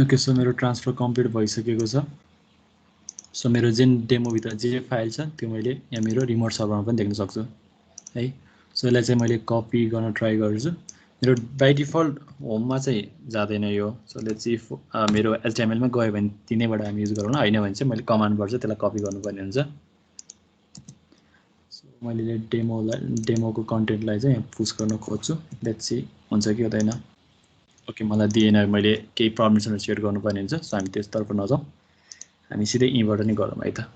ओके सो मेरो ट्रान्सफर कम्प्लिट भइसकेको छ। सो मेरो जुन डेमोभित्र जे फाइल छ त्यो मैले यहाँ मेरो रिमोट सर्भरमा पनि देख्न सक्छु है। सो यसलाई चाहिँ मैले कपी गर्न ट्राई गर्छु। मेरो बाई डिफल्ट होममा चाहिँ जाँदैन यो। सो लेट्स मेरो एचटिएमएलमा गयो भने तिनैबाट हामी युज गरौँ, होइन भने चाहिँ मैले कमान्डबाट चाहिँ त्यसलाई कपी गर्नुपर्ने हुन्छ। सो मैले डेमोको कन्टेन्टलाई चाहिँ पुस गर्न खोज्छु। लेट्स सी हुन्छ कि हुँदैन। ओके मलाई दिएन, मैले केही पर्मिसनहरू सेट गर्नुपर्ने हुन्छ। सो हामी त्यसतर्फ नजाउँ, हामी सिधै यहीँबाट नै गरौँ है त।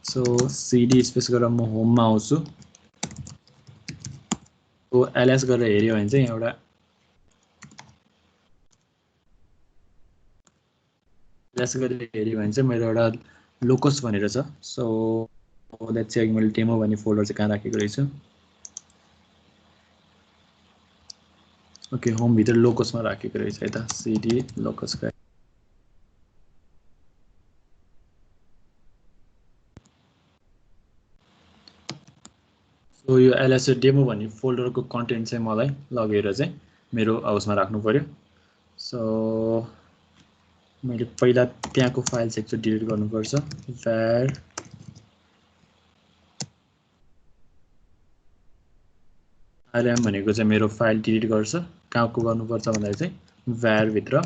सो सिडी स्पेस गरेर म होममा आउँछु। सो एलएस गरेर हेऱ्यो भने चाहिँ एउटा एलएस गरेर हेऱ्यो भने चाहिँ मेरो एउटा लोकस भनेर छ। सो द्याट्स चाहिँ मैले डेमो भन्ने फोल्डर चाहिँ कहाँ राखेको रहेछु। ओके होमभित्र लोकसमा राखेको रहेछ है त, सिडी लोकस। सो यो एलएस डेमो भन्ने फोल्डरको कन्टेन्ट चाहिँ मलाई लगेर चाहिँ मेरो हाउसमा राख्नु पर्यो। सो मैले पहिला त्यहाँको फाइल चाहिँ एकचोटि डिलिट गर्नुपर्छ। var rm भनेको चाहिँ मेरो फाइल डिलिट गर्छ। कहाँको गर्नुपर्छ भन्दाखेरि चाहिँ var भित्र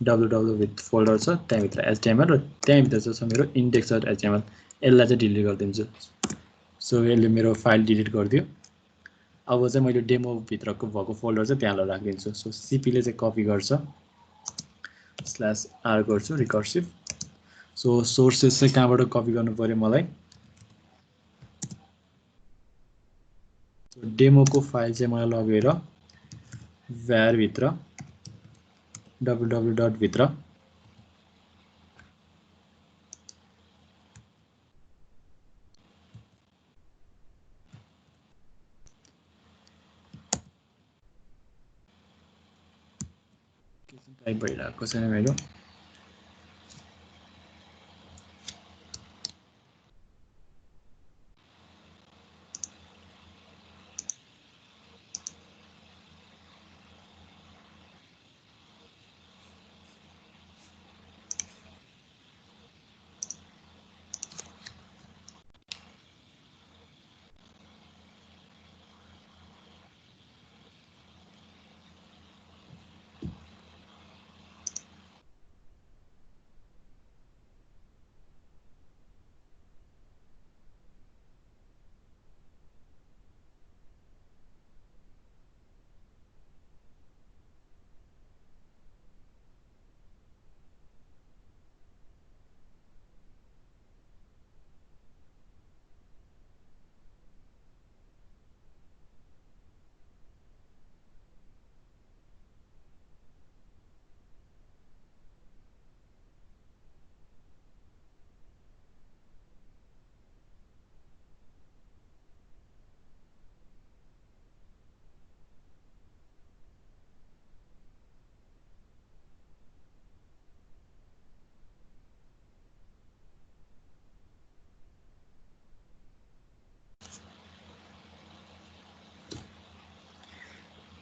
ww विथ फोल्डर छ, त्यहाँभित्र html र त्यहाँभित्र छ मेरो index html। यसलाई चाहिँ डिलिट गरिदिन्छु। सो यसले मेरो फाइल डिलिट गरिदियो। अब चाहिँ मैले डेमोभित्रको भएको फोल्डर चाहिँ त्यहाँ राखिदिन्छु। सो सीपीले चाहिँ कपी गर्छ, /r गर्छु रिकर्सिभ। सो सोर्सेस चाहिँ कहाँबाट कपी गर्नु पर्यो मलाई, डेमोको फाइल चाहिँ मलाई लगेर var भित्र www भित्र टाइप भइरहेको छैन मेरो।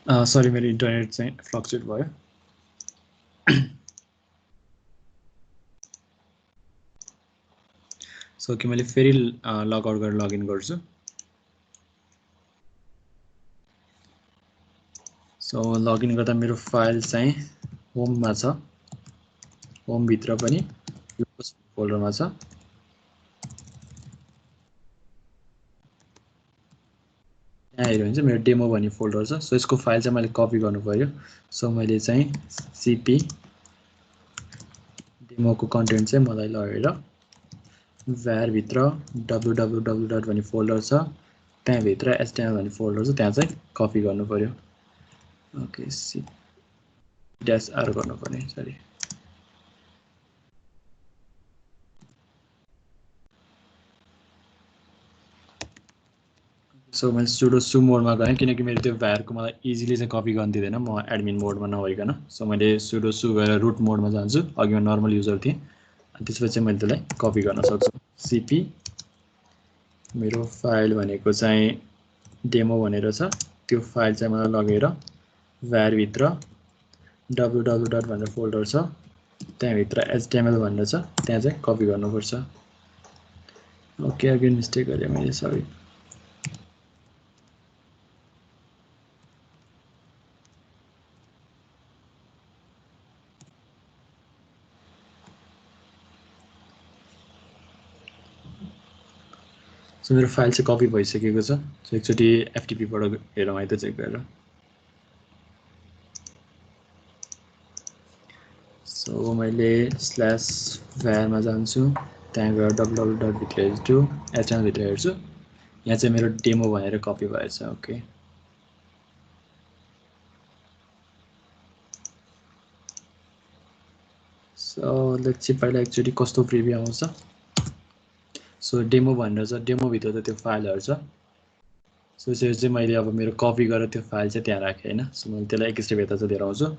सरी मेरो इन्टरनेट चाहिँ फ्लक्चुएट भयो। सो कि मैले फेरि लगआउट गरेर लगइन गर्छु। सो लगइन गर्दा मेरो फाइल चाहिँ होममा छ, होमभित्र पनि फोल्डरमा छ। यहाँ हेऱ्यो भने चाहिँ मेरो डेमो भन्ने फोल्डर छ। सो यसको फाइल चाहिँ मैले कपी गर्नु पर्यो। सो मैले चाहिँ सीपी डेमोको कन्टेन्ट चाहिँ मलाई लगेर var भित्र www भन्ने फोल्डर छ, त्यहाँभित्र html भन्ने फोल्डर छ, त्यहाँ चाहिँ कपी गर्नु पर्यो। ओके सी -r गर्नुपर्ने, सरी। सो मैले सुडो सु मोडमा गएँ किनकि मेरो त्यो भ्यारको मलाई इजिली चाहिँ कपी गर्न दिँदैन म एडमिन मोडमा नभइकन। सो मैले सुडो सु गएर रुट मोडमा जान्छु। अघि म नर्मल युजर थिएँ, त्यसपछि मैले त्यसलाई कपी गर्न सक्छु। सीपी मेरो फाइल भनेको चाहिँ डेमो भनेर छ, त्यो फाइल चाहिँ मलाई लगेर var भित्र www भनेर फोल्डर छ, त्यहाँभित्र HTML भनेर छ, त्यहाँ चाहिँ कपी गर्नुपर्छ। ओके, अगेन मिस्टेक गरेँ मैले, सरी। सो मेरो फाइल चाहिँ कपी भइसकेको छ। सो एकचोटि FTP-बाट हेरौँ है त चेक गरेर। सो मैले /var मा जान्छु, त्यहाँ गएर www भित्र हेर्छु, HTML भित्र हेर्छु, यहाँ चाहिँ मेरो डेमो भनेर कपी भएछ। ओके, सो लेट्स सी पहिला एकचोटि कस्तो प्रिभ्यू आउँछ। सो डेमो भनेर छ, डेमोभित्र त त्यो फाइलहरू छ। सो त्यो चाहिँ मैले अब मेरो कपी गरेर त्यो फाइल चाहिँ त्यहाँ राखेँ होइन। सो मैले त्यसलाई एक स्टेप यता चाहिँ लिएर आउँछु।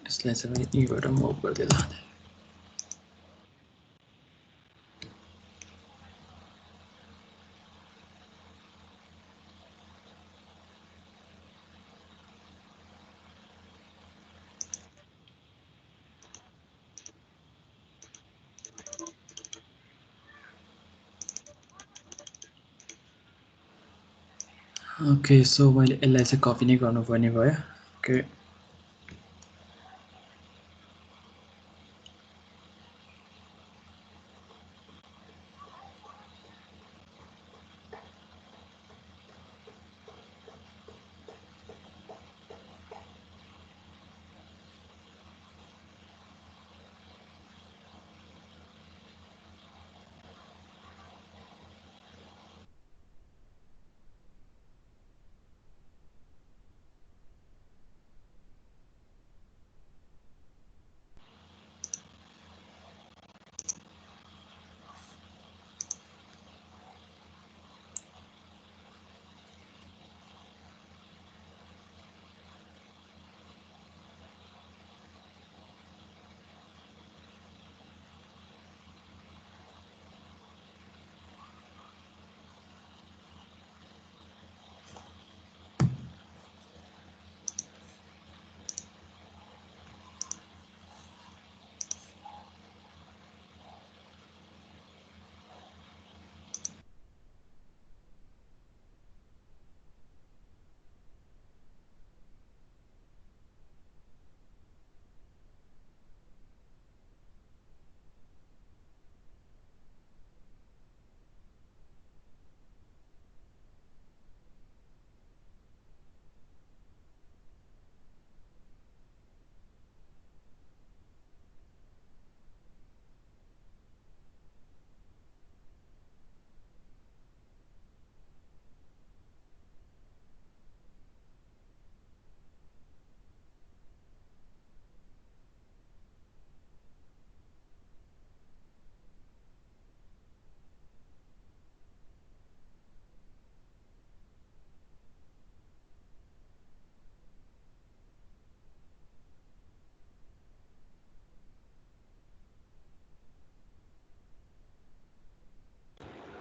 यसलाई चाहिँ यहीँबाट मुभ गर्दै लाँदै। ओके, सो मैले यसलाई चाहिँ कपी नै गर्नुपर्ने भयो। Okay,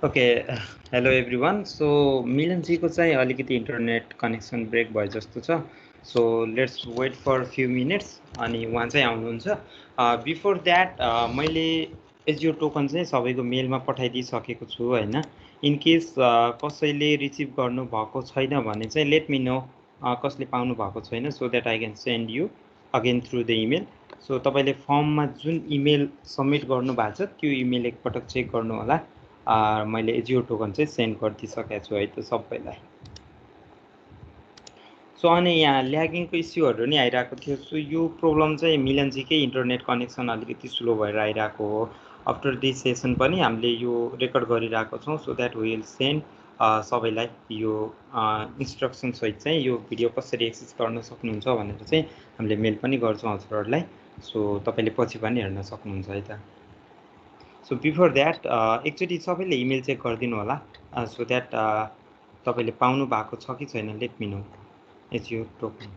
okay, hello everyone. So मिलनजीको चाहिँ अलिकति इन्टरनेट कनेक्सन ब्रेक भयो जस्तो छ। So let's wait for few minutes, अनि उहाँ चाहिँ आउनुहुन्छ। बिफोर द्याट मैले एजियो टोकन चाहिँ सबैको मेलमा पठाइदिइसकेको छु होइन। इनकेस कसैले रिसिभ गर्नुभएको छैन भने चाहिँ लेट मी नो, कसले पाउनु भएको छैन, so that I can send you again through the email. So तपाईँले फर्ममा जुन इमेल सबमिट गर्नुभएको छ त्यो इमेल एकपटक चेक गर्नु होला। मैले एजियो टोकन चाहिँ सेन्ड गरिदिइसकेको छु है त सबैलाई। सो अनि यहाँ ल्यागिङको इस्युहरू नि आइरहेको थियो। सो यो प्रब्लम चाहिँ मिलनजीकै इन्टरनेट कनेक्सन अलिकति स्लो भएर आइरहेको हो। आफ्टर दिस सेसन पनि हामीले यो रेकर्ड गरिरहेको छौँ, सो द्याट विल सेन्ड सबैलाई यो इन्स्ट्रक्सनसहित चाहिँ यो भिडियो कसरी एक्सेस गर्न सक्नुहुन्छ भनेर चाहिँ हामीले मेल पनि गर्छौँ हजुरहरूलाई। सो तपाईँले पछि पनि हेर्न सक्नुहुन्छ है त। सो बिफोर द्याट एकचोटि सबैले इमेल चेक गरिदिनु होला, सो द्याट तपाईँले पाउनु भएको छ कि छैन, let me know AJIO token.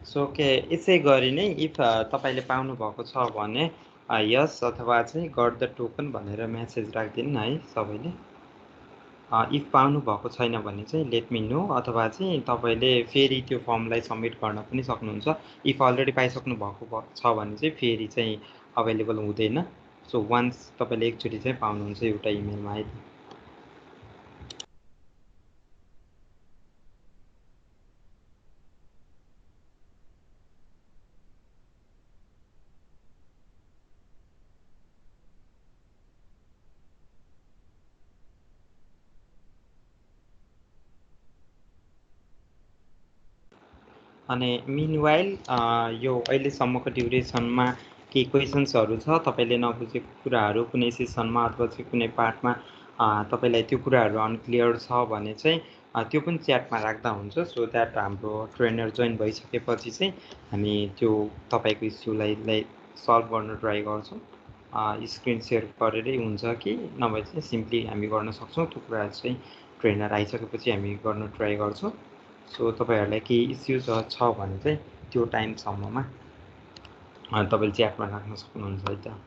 So okay, यसै गरी नै इफ तपाईँले पाउनुभएको छ भने यस अथवा चाहिँ गट द टोकन भनेर म्यासेज राखिदिनु है सबैले। इफ पाउनुभएको छैन भने चाहिँ लेट मी नो, अथवा चाहिँ तपाईँले फेरि त्यो फर्मलाई सब्मिट गर्न पनि सक्नुहुन्छ। इफ अलरेडी पाइसक्नु भएको छ भने चाहिँ फेरि चाहिँ अभाइलेबल हुँदैन। सो वान्स तपाईँले एकचोटि चाहिँ पाउनुहुन्छ एउटा इमेलमा है। अनि मिनवाइल यो अहिलेसम्मको ड्युरेसनमा केही क्वेसन्सहरू छ, तपाईँले नबुझेको कुराहरू कुनै सेसनमा अथवा चाहिँ कुनै पार्टमा तपाईँलाई त्यो कुराहरू अनक्लियर छ भने चाहिँ त्यो पनि च्याटमा राख्दा हुन्छ। सो द्याट हाम्रो ट्रेनर जोइन भइसकेपछि चाहिँ हामी त्यो तपाईँको इस्युलाई सल्भ गर्न ट्राई गर्छौँ। स्क्रिन सेयर गरेरै हुन्छ कि नभए चाहिँ सिम्पली हामी गर्न सक्छौँ। त्यो कुराहरू चाहिँ ट्रेनर आइसकेपछि हामी गर्न ट्राई गर्छौँ। सो तपाईँहरूलाई केही इस्युज छ भने चाहिँ त्यो टाइमसम्ममा तपाईँले च्याटमा राख्न सक्नुहुन्छ है त।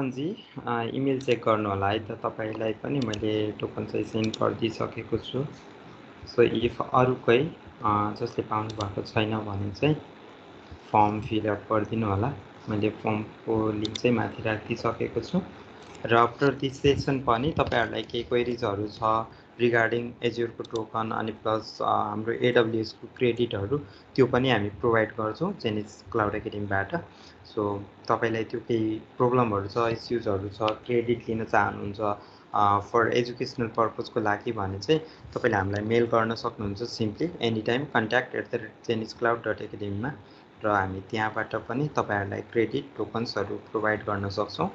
पवनजी इमेल चेक गर्नु होला है त तपाईलाई पनि मैले टोकन चाहिँ सेन्ड गरिदिइसकेको छु। सो इफ अरू कोही जसले पाउनु भएको छैन भने चाहिँ फर्म फिलअप गरिदिनु होला। मैले फर्मको लिङ्क चाहिँ माथि राखिदिइसकेको छु। र आफ्टर दिस सेसन पनि तपाईहरुलाई केही क्वेरिजहरू छ रिगार्डिङ एज्युरको टोकन अनि प्लस हाम्रो एडब्ल्युएसको क्रेडिटहरू त्यो पनि हामी प्रोभाइड गर्छौँ जेनिस क्लाउड एकाडेमीबाट। सो तपाईलाई त्यो केही प्रब्लमहरू छ इस्युजहरू छ क्रेडिट लिन चाहनुहुन्छ फर एजुकेसनल पर्पजको लागि भने चाहिँ तपाईले हामीलाई मेल गर्न सक्नुहुन्छ सिम्पली एनी टाइम contact@jeniscloud.academy मा र हामी त्यहाँबाट पनि तपाईहरुलाई क्रेडिट टोकन्सहरू प्रोभाइड गर्न सक्छौँ।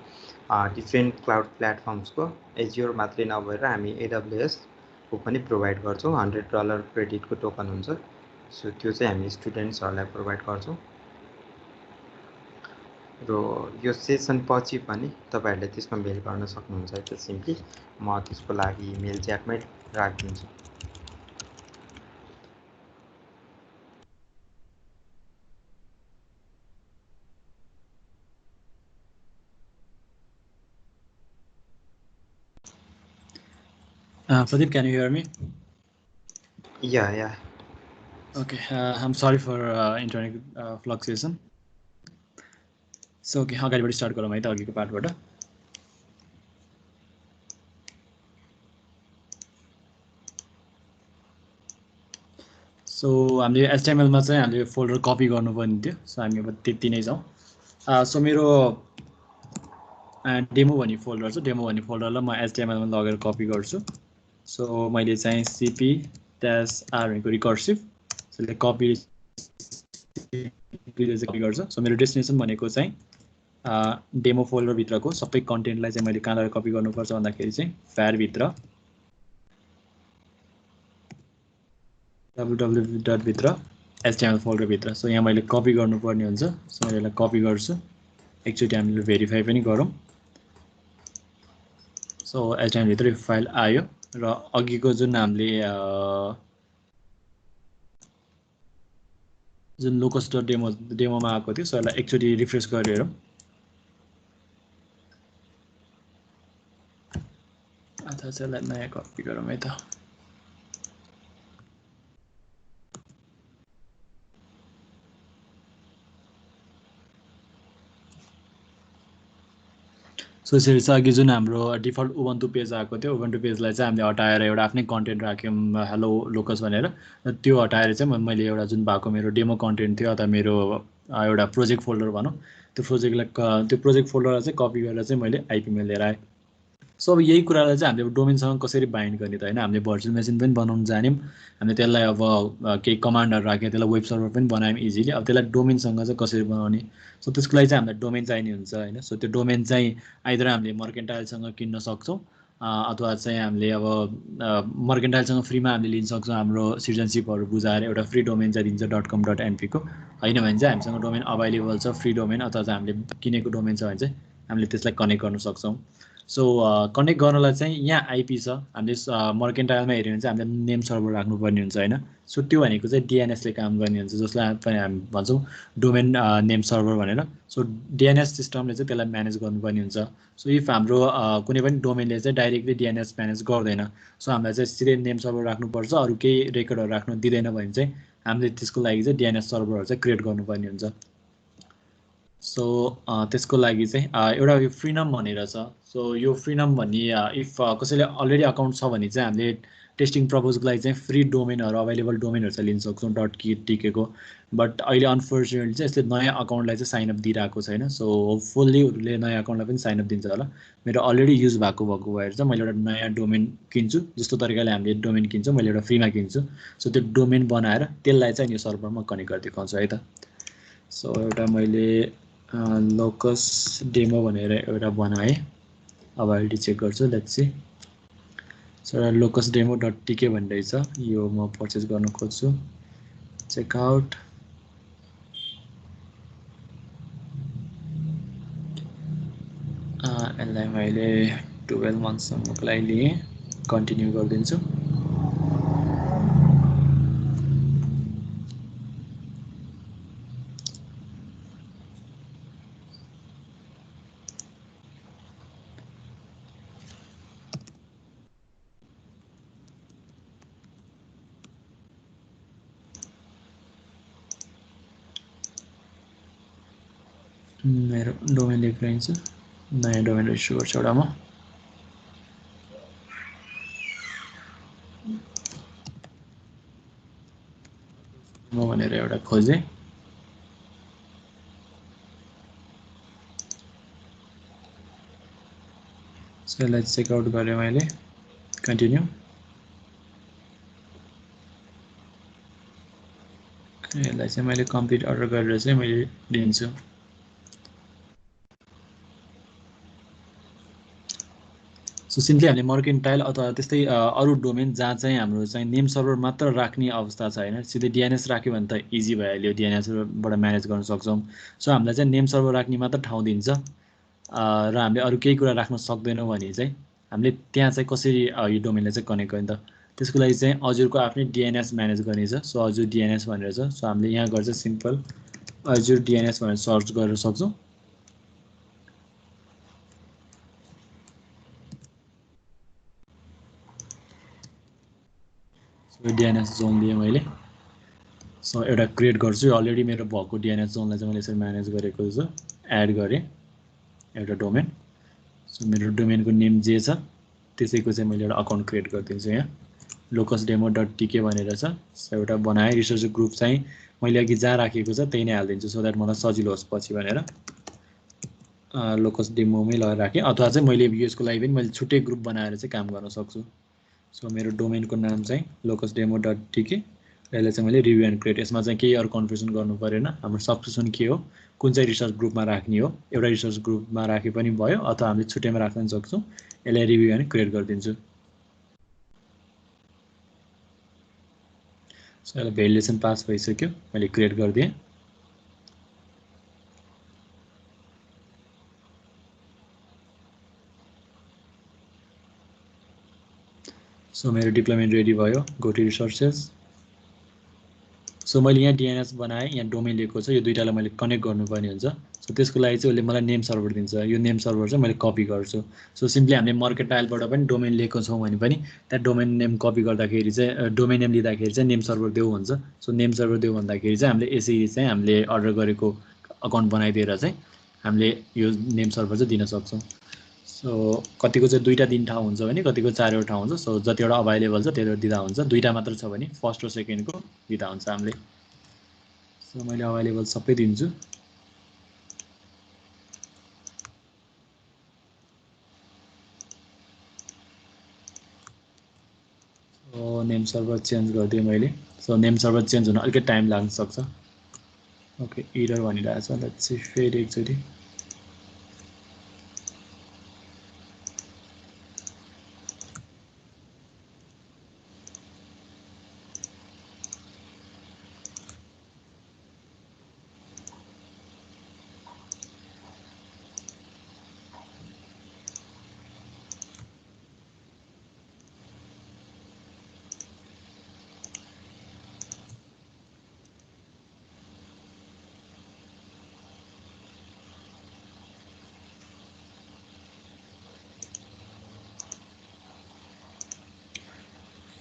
डिफ्रेन्ट क्लाउड प्लेटफर्म्सको एज्योर मात्रै नभएर हामी एडब्ल्युएस को पनि प्रोभाइड गर्छौँ। $100 क्रेडिटको टोकन हुन्छ। सो त्यो चाहिँ हामी स्टुडेन्ट्सहरूलाई प्रोभाइड गर्छौँ। र यो सेसन पछि पनि तपाईहरुले त्यसमा मेल गर्न सक्नुहुन्छ है त सिम्पली म त्यसको लागि मेल च्याटमै राखिदिन्छु। Pradeep, can you hear me? Yeah. Okay, I'm sorry for internet fluctuation. So okay, अगाडिबाट स्टार्ट गरौँ है त अघिको पार्टबाट। सो हामीले HTML मा चाहिँ हामीले फोल्डर कपी गर्नुपर्ने थियो। सो हामी अब त्यति नै छौँ। सो मेरो डेमो भन्ने फोल्डर छ। डेमो भन्ने फोल्डरलाई म HTML मा लगेर कपी गर्छु। सो मैले चाहिँ cp-r भनेको रिकर्सिभ त्यसले कपी गर्छ। सो मेरो डेस्टिनेसन भनेको चाहिँ डेमो फोल्डर भित्रको सबै कन्टेन्टलाई चाहिँ मैले कहाँबाट कपी गर्नुपर्छ भन्दाखेरि चाहिँ फायर भित्र www भित्र HTML फोल्डर भित्र। सो यहाँ मैले कपी गर्नुपर्ने हुन्छ। सो मैले यसलाई कपी गर्छु। एकचोटि हामीले भेरिफाई पनि गरौँ। सो HTML भित्र यो फाइल आयो र अघिको जुन हामीले जुन locus.डेमोमा आएको थियो सो यसलाई एकचोटि रिफ्रेश गरेर हेरौँ। अथवा चाहिँ यसलाई नयाँ कपी गरौँ है त। सो यसरी चाहिँ अघि जुन हाम्रो डिफल्ट उबन्टु पेज आएको थियो उबन्टु पेजलाई चाहिँ हामीले हटाएर एउटा आफ्नै कन्टेन्ट राख्यौँ हेलो लोकस भनेर। त्यो हटाएर चाहिँ मैले एउटा जुन भएको मेरो डेमो कन्टेन्ट थियो अथवा मेरो एउटा प्रोजेक्ट फोल्डर भनौँ त्यो प्रोजेक्ट फोल्डरलाई चाहिँ कपी गरेर चाहिँ मैले आइपीमा लिएर आएँ। सो अब यही कुरालाई चाहिँ हामीले डोमेनसँग कसरी बाइन्ड गर्ने त होइन। हामीले भर्चुअल मेसिन पनि बनाउन जान्यौँ। हामीले त्यसलाई अब केही कमान्डहरू राखेर त्यसलाई वेब सर्भर पनि बनायौँ इजिली। अब त्यसलाई डोमेनसँग चाहिँ कसरी बनाउने। सो त्यसको लागि चाहिँ हामीलाई डोमेन चाहिने हुन्छ होइन। सो त्यो डोमेन चाहिँ आइदर हामीले मर्केन्टाइलसँग किन्न सक्छौँ अथवा चाहिँ हामीले अब मर्केन्टाइलसँग फ्रीमा हामीले लिन सक्छौँ। हाम्रो सिटिजनसिपहरू बुझाएर एउटा फ्री डोमेन चाहिँ दिन्छ .com.np को। होइन भने चाहिँ हामीसँग डोमेन अभाइलेबल छ फ्री डोमेन अथवा चाहिँ हामीले किनेको डोमेन छ भने चाहिँ हामीले त्यसलाई कनेक्ट गर्न सक्छौँ। सो कनेक्ट गर्नलाई चाहिँ यहाँ आइपी छ। हामीले मर्केन्टाइलमा हेऱ्यो भने चाहिँ हामीले नेम सर्भर राख्नुपर्ने हुन्छ होइन। सो त्यो भनेको चाहिँ डिएनएसले काम गर्ने हुन्छ जसलाई पनि हामी भन्छौँ डोमेन नेम सर्भर भनेर। सो डिएनएस सिस्टमले चाहिँ त्यसलाई म्यानेज गर्नुपर्ने हुन्छ। सो इफ हाम्रो कुनै पनि डोमेनले चाहिँ डाइरेक्टली डिएनएस म्यानेज गर्दैन सो हामीलाई चाहिँ सिधै नेम सर्भर राख्नुपर्छ। अरू केही रेकर्डहरू राख्नु दिँदैन भने चाहिँ हामीले त्यसको लागि चाहिँ डिएनएस सर्भरहरू चाहिँ क्रिएट गर्नुपर्ने हुन्छ। सो त्यसको लागि चाहिँ एउटा यो फ्रीनम भनेर छ। सो यो फ्रीनम भन्ने इफ कसैले अलरेडी अकाउन्ट छ भने चाहिँ हामीले टेस्टिङ पर्पजको लागि चाहिँ फ्री डोमेनहरू अभाइलेबल डोमेनहरू चाहिँ लिन सक्छौँ .ktk को। बट अहिले अनफर्चुनेटली चाहिँ यसले नयाँ अकाउन्टलाई चाहिँ साइनअप दिइरहेको छैन। सो होपफुल्ली उसले नयाँ अकाउन्टलाई पनि साइनअप दिन्छ होला। मेरो अलरेडी युज भएको भएर चाहिँ मैले एउटा नयाँ डोमेन किन्छु। जस्तो तरिकाले हामीले डोमेन किन्छौँ मैले एउटा फ्रीमा किन्छु। सो त्यो डोमेन बनाएर त्यसलाई चाहिँ यो सर्भरमा कनेक्ट गरिदिएको है त। सो एउटा मैले लोकस डेमो भनेर एउटा बनाएँ। अब आइडी चेक गर्छु लेट्स सी। सो एउटा लोकस डेमो .tk भन्ने छ यो म पर्चेस गर्न खोज्छु। चेकआउट यसलाई मैले 12 मन्थसम्मको लागि लिएँ। कन्टिन्यू गरिदिन्छु। मेरो डोमेन लेखिरहन्छ नयाँ डोमेन रेजिस्टर गर्छु एउटा म भनेर एउटा खोजेँ सो यसलाई चेकआउट गरेँ मैले कन्टिन्यू यसलाई चाहिँ मैले कम्प्लिट अर्डर गरेर चाहिँ मैले दिन्छु सो सिम्पली हामीले मर्केन्टाइल अथवा त्यस्तै अरू डोमेन जहाँ चाहिँ हाम्रो चाहिँ नेम सर्भर मात्र राख्ने अवस्था छ हैन सिधै डिएनएस राख्यो भने त इजी भइहाल्यो डिएनएसबाट म्यानेज गर्न सक्छौँ सो हामीलाई चाहिँ नेम सर्भर राख्ने मात्र ठाउँ दिन्छ र हामीले अरू केही कुरा राख्न सक्दैनौँ भने चाहिँ हामीले त्यहाँ चाहिँ कसरी यो डोमेनलाई चाहिँ कनेक्ट गर्ने त त्यसको लागि चाहिँ अजुरको आफ्नै डिएनएस म्यानेज गर्ने छ सो अजुर डिएनएस भनेर छ सो हामीले यहाँ गर्छ सिम्पल अजुर डिएनएस भनेर सर्च गर्न सक्छौँ डिएनएस जोन दिएँ मैले सो एउटा क्रिएट गर्छु अलरेडी मेरो भएको डिएनएस जोनलाई चाहिँ मैले यसरी म्यानेज गरेको छु एड गरेँ एउटा डोमेन सो मेरो डोमेनको नेम जे छ त्यसैको चाहिँ मैले एउटा अकाउन्ट क्रिएट गरिदिन्छु यहाँ locusdemo.tk भनेर छ सो एउटा बनाएँ रिसोर्स ग्रुप चाहिँ मैले अघि जहाँ राखेको छ त्यही नै हालिदिन्छु सो द्याट मलाई सजिलो होस् पछि भनेर लोकस डेमोमै लगाएर राखेँ अथवा चाहिँ मैले यसको लागि पनि मैले छुट्टै ग्रुप बनाएर चाहिँ काम गर्न सक्छु सो मेरो डोमेनको नाम चाहिँ locusdemo.tk यसलाई चाहिँ मैले रिभ्यू एन्ड क्रिएट यसमा चाहिँ केही अरू कन्फ्युजन गर्नु परेन हाम्रो सब्सक्रिप्सन के हो कुन चाहिँ रिसर्च ग्रुपमा राख्ने हो एउटा रिसर्च ग्रुपमा राखे पनि भयो अथवा हामीले छुट्टैमा राख्न पनि सक्छौँ यसलाई रिभ्यू एन्ड क्रिएट गरिदिन्छु सो यसलाई भेलिडेसन पास भइसक्यो मैले क्रिएट गरिदिएँ सो मेरो डिप्लोयमेन्ट रेडी भयो गो टु रिसोर्सेस सो मैले यहाँ डिएनएस बनाएँ यहाँ डोमेन लिएको छ यो दुईटालाई मैले कनेक्ट गर्नुपर्ने हुन्छ सो त्यसको लागि चाहिँ उसले मलाई नेम सर्भर दिन्छ यो नेम सर्भर चाहिँ मैले कपी गर्छु सो सिम्पली हामीले मर्केन्टाइलबाट पनि डोमेन लिएको छौँ भने पनि त्यहाँ डोमेन नेम कपी गर्दाखेरि चाहिँ डोमेन नेम लिँदाखेरि चाहिँ नेम सर्भर देऊ हुन्छ सो नेम सर्भर देऊ भन्दाखेरि चाहिँ हामीले यसरी चाहिँ हामीले अर्डर गरेको अकाउन्ट बनाइदिएर चाहिँ हामीले यो नेम सर्भर चाहिँ दिन सक्छौँ सो कतिको चाहिँ दुईवटा दिन ठाउँ हुन्छ भने कतिको चारवटा ठाउँ हुन्छ सो जतिवटा अभाइलेबल छ त्यतिवटा दिँदा हुन्छ दुईवटा मात्र छ भने फर्स्ट र सेकेन्डको दिँदा हुन्छ हामीले सो मैले अभाइलेबल सबै दिन्छु सो नेम सर्भर चेन्ज गरिदिएँ मैले सो नेम सर्भर चेन्ज हुन अलिकति टाइम लाग्न सक्छ ओके एरर भनिरहेछ लेट्स सी फेरि एकचोटि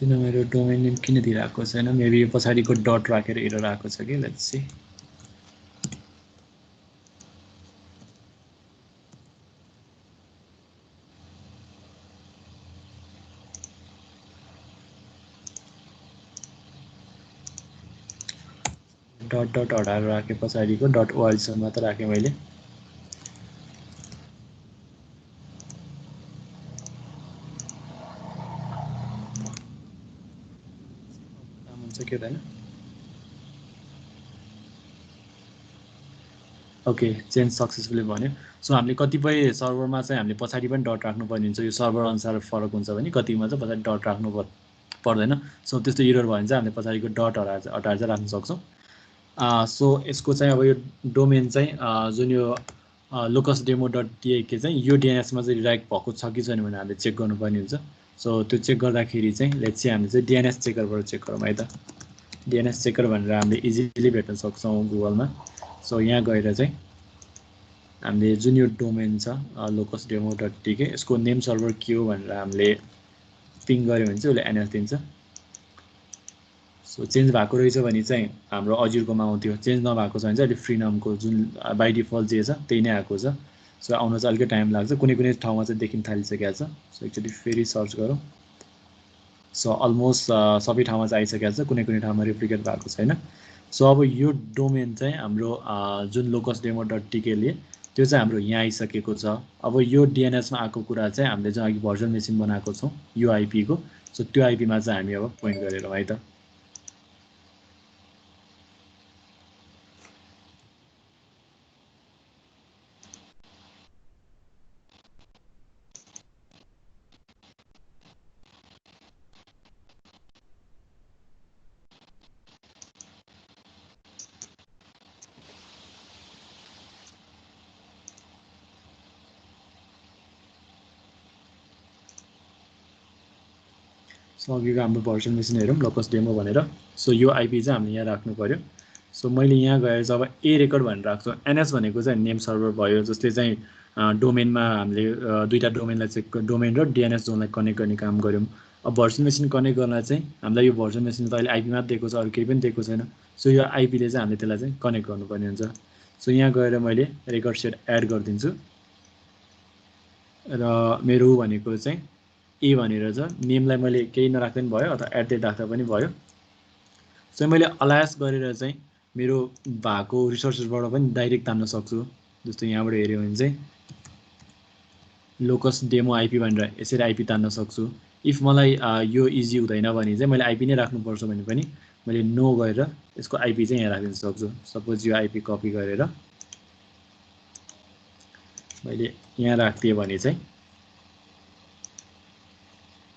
किन मेरो डोमेन नेम किन दिइरहेको छैन मेबी यो पछाडिको डट राखेर एरर आएको छ कि लेट्स सी डट डट हटाएर राखेँ पछाडिको डट ओआरजीसम्म मात्र राखेँ मैले हुन्छ के हुँदैन ओके चेन्ज सक्सेसफुली भन्यो सो हामीले कतिपय सर्भरमा चाहिँ हामीले पछाडि पनि डट राख्नुपर्ने हुन्छ यो सर्भर अनुसार फरक हुन्छ भने कतिमा चाहिँ पछाडि डट राख्नु पर्दैन सो त्यस्तो एरर भयो भने चाहिँ हामीले पछाडिको डट हटाएर चाहिँ राख्न सक्छौँ सो यसको चाहिँ अब यो डोमेन चाहिँ जुन यो locusdemo.tk चाहिँ यो डिएनएसमा चाहिँ रिडाइरेक्ट भएको छ कि छैन भने हामीले चेक गर्नुपर्ने हुन्छ सो त्यो चेक गर्दाखेरि चाहिँ लेट्स चाहिँ हामीले चाहिँ डिएनएस चेकरबाट चेक गरौँ है त डिएनएस चेकर भनेर हामीले इजिली भेट्न सक्छौँ गुगलमा सो यहाँ गएर चाहिँ हामीले जुन यो डोमेन छ locusdemo.tk यसको नेम सर्भर के हो भनेर हामीले पिङ गर्यो भने चाहिँ उसले एनएस दिन्छ सो चेन्ज भएको रहेछ भने चाहिँ हाम्रो अजुरकोमा आउँथ्यो, चेन्ज नभएको छ भने चाहिँ अहिले फ्रीनमको जुन बाई डिफल्ट जे छ त्यही नै आएको छ। सो आउन चाहिँ अलिकति टाइम लाग्छ, कुनै कुनै ठाउँमा चाहिँ देखिन थालिसकेको छ। सो एकचोटि फेरि सर्च गरौँ। सो अलमोस्ट सबै ठाउँमा चाहिँ आइसकेको छ, कुनै कुनै ठाउँमा रिप्लिकेट भएको छैन। सो अब यो डोमेन चाहिँ हाम्रो जुन locusdemo.tk त्यो चाहिँ हाम्रो यहाँ आइसकेको छ। अब यो डिएनएसमा आएको कुरा चाहिँ हामीले चाहिँ अघि भर्चुअल मेसिन बनाएको छौँ यो आइपीको। सो त्यो आइपीमा चाहिँ हामी अब पोइन्ट गरेरौँ है त। सो अघिको हाम्रो भर्चुअल मेसिन हेरौँ लोकस डेमो भनेर। सो यो आइपी चाहिँ हामीले यहाँ राख्नु पऱ्यो। सो मैले यहाँ गएर जब ए रेकर्ड भनेर राख्छु, एनएस भनेको चाहिँ नेम सर्भर भयो, जसले चाहिँ डोमेनमा हामीले दुईवटा डोमेनलाई चाहिँ डोमेन र डिएनएस जोनलाई कनेक्ट गर्ने काम गऱ्यौँ। अब भर्चुअल मेसिन कनेक्ट गर्न चाहिँ हामीलाई यो भर्चुअल मेसिन त अहिले आइपी मात्र दिएको छ, अरू केही पनि दिएको छैन। सो यो आइपीले चाहिँ हामीले त्यसलाई चाहिँ कनेक्ट गर्नुपर्ने हुन्छ। सो यहाँ गएर मैले रेकर्ड सेट एड गरिदिन्छु र मेरो भनेको चाहिँ ए भनेर छ। नेमलाई मैले केही नराख्दा पनि भयो अथवा एट डेट राख्दा पनि भयो। सो मैले अलायस गरेर चाहिँ मेरो भएको रिसोर्सेसबाट पनि डाइरेक्ट तान्न सक्छु। जस्तो यहाँबाट हेऱ्यो भने चाहिँ लोकस डेमो आइपी भनेर यसरी आइपी तान्न सक्छु। इफ मलाई यो इजी हुँदैन भने चाहिँ मैले आइपी नै राख्नुपर्छ भने पनि मैले नो गरेर यसको आइपी चाहिँ यहाँ राखिदिन सक्छु। सपोज यो आइपी कपी गरेर मैले यहाँ राखिदिएँ भने चाहिँ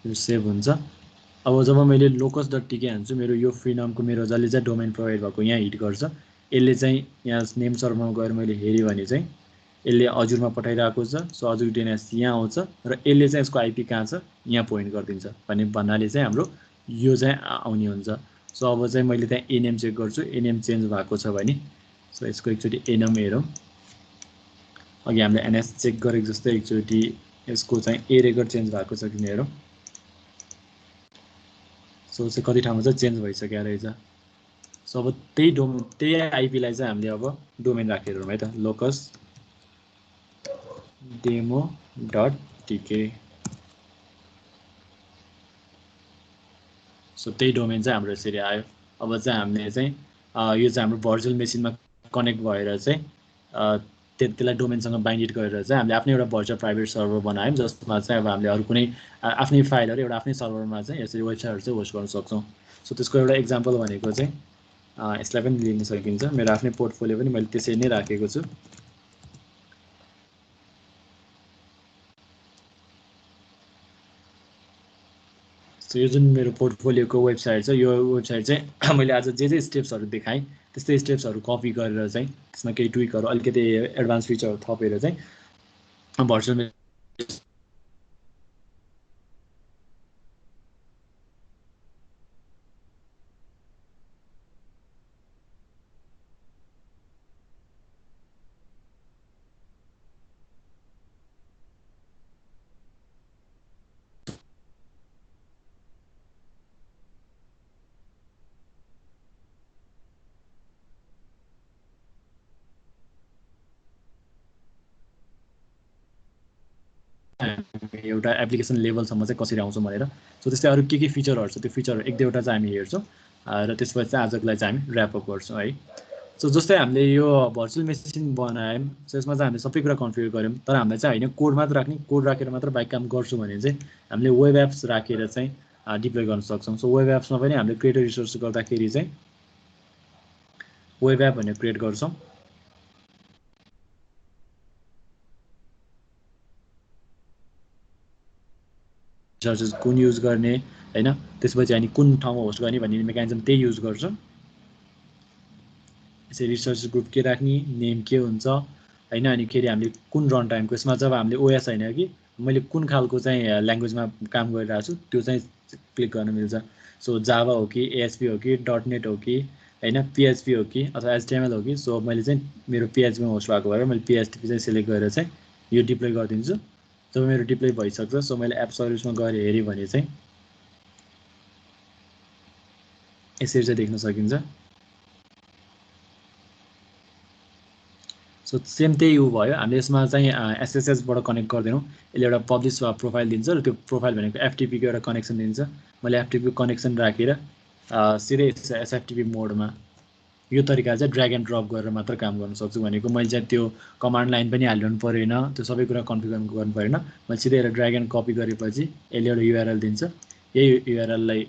यो सेभ हुन्छ। अब जब मैले locus.tk हान्छु, मेरो यो फ्रीनमको मेरो जसले चाहिँ डोमेन प्रोभाइड भएको यहाँ हिट गर्छ, यसले चाहिँ यहाँ नेम सर्भरमा गएर मैले हेऱ्यो भने चाहिँ यसले अजुरमा पठाइरहेको छ। सो अजुर डिएनएस यहाँ आउँछ र यसले चाहिँ यसको आइपी कहाँ छ यहाँ पोइन्ट गरिदिन्छ भन्नाले चाहिँ हाम्रो यो चाहिँ आउने हुन्छ। सो अब चाहिँ मैले त्यहाँ एनेम चेक गर्छु, एनेम चेन्ज भएको छ भने। सो यसको एकचोटि एनेम हेरौँ। अघि हामीले एनएस चेक गरेको जस्तै एकचोटि यसको चाहिँ ए रेकर्ड चेन्ज भएको छ कि हेरौँ। सो चाहिँ कति ठाउँमा चाहिँ चेन्ज भइसकेको रहेछ। सो अब त्यही आइपीलाई चाहिँ हामीले अब डोमेन राखेर है त, लोकस डेमो.tk। सो त्यही डोमेन चाहिँ हाम्रो यसरी आयो। अब चाहिँ हामीले चाहिँ यो चाहिँ हाम्रो भर्चुअल मेसिनमा कनेक्ट भएर चाहिँ त्यसलाई डोमेनसँग बाइन्डेड गरेर चाहिँ हामीले आफ्नै एउटा भर्चुअल प्राइभेट सर्भर बनायौँ, जसमा चाहिँ अब हामीले अरू कुनै आफ्नै फाइलहरू एउटा आफ्नै सर्भरमा चाहिँ यसरी वेबसाइटहरू चाहिँ होस्ट गर्न सक्छौँ। सो त्यसको एउटा इक्जाम्पल भनेको चाहिँ यसलाई पनि लिन सकिन्छ। मेरो आफ्नै पोर्टफोलियो पनि मैले त्यसरी नै राखेको छु। सो यो जुन मेरो पोर्टफोलियोको वेबसाइट छ, यो वेबसाइट चाहिँ मैले आज जे स्टेप्सहरू देखाएँ त्यस्तै स्टेप्सहरू कपी गरेर चाहिँ त्यसमा केही ट्विकहरू अलिकति एडभान्स फिचरहरू थपेर चाहिँ भर्चुअल एउटा एप्लिकेसन लेभलसम्म चाहिँ कसरी आउँछौँ भनेर। सो त्यस्तै अरू के फिचरहरू छ त्यो फिचरहरू एक दुईवटा चाहिँ हामी हेर्छौँ र त्यसपछि चाहिँ आजको लागि चाहिँ हामी ऱ्यापअप गर्छौँ है। सो जस्तै हामीले यो भर्चुअल मेसिन बनायौँ, सो यसमा चाहिँ हामीले सबै कुरा कन्फिगर गऱ्यौँ, तर हामीलाई चाहिँ होइन कोड मात्र राख्ने, कोड राखेर मात्र बाइक काम गर्छौँ भने चाहिँ हामीले वेब एप्स राखेर चाहिँ डिप्लोय गर्न सक्छौँ। सो वेब एप्समा पनि हामीले क्रिएटर रिसोर्स गर्दाखेरि चाहिँ वेब एप भनेर क्रिएट गर्छौँ। रिसोर्सेस कुन युज गर्ने होइन, त्यसपछि अनि कुन ठाउँमा होस्ट गर्ने भन्ने मेकानिजम त्यही युज गर्छौँ। यसरी रिसोर्सेस ग्रुप के राख्ने, नेम के हुन्छ होइन, अनि खेरि हामीले कुन रन टाइमको, यसमा जब हामीले ओएस होइन कि मैले कुन खालको चाहिँ ल्याङ्ग्वेजमा काम गरिरहेको छु त्यो चाहिँ क्लिक गर्न मिल्छ। सो जावा हो कि एएसपी हो कि डटनेट हो कि होइन पिएचपी हो कि अथवा एचटिएमएल हो कि। सो मैले चाहिँ मेरो पिएचपीमा होस्ट भएको भएर मैले पिएचपी चाहिँ सिलेक्ट गरेर चाहिँ यो डिप्लोय गरिदिन्छु। जब मेरो डिप्लोय भइसक्छ, सो मैले एप सर्भिसमा गएर हेऱ्यो भने चाहिँ यसरी चाहिँ देख्न सकिन्छ। सो सेम त्यही हो भयो, हामीले यसमा चाहिँ एसएसएसबाट कनेक्ट गर्दैनौँ, यसले एउटा पब्लिस प्रोफाइल दिन्छ र त्यो प्रोफाइल भनेको एफटिपीको एउटा कनेक्सन दिन्छ। मैले एफटिपी कनेक्सन राखेर सिधै एसएफटिपी मोडमा यो तरिका चाहिँ ड्र्याग एन्ड ड्रप गरेर मात्र काम गर्न सक्छु भनेको, मैले चाहिँ त्यो कमान्ड लाइन पनि हालिरहनु परेन, त्यो सबै कुरा कन्फिगर गर्नु परेन। मैले सिधै एउटा ड्र्याग एन्ड कपी गरेपछि यसले एउटा युआरएल दिन्छ, यही युआरएललाई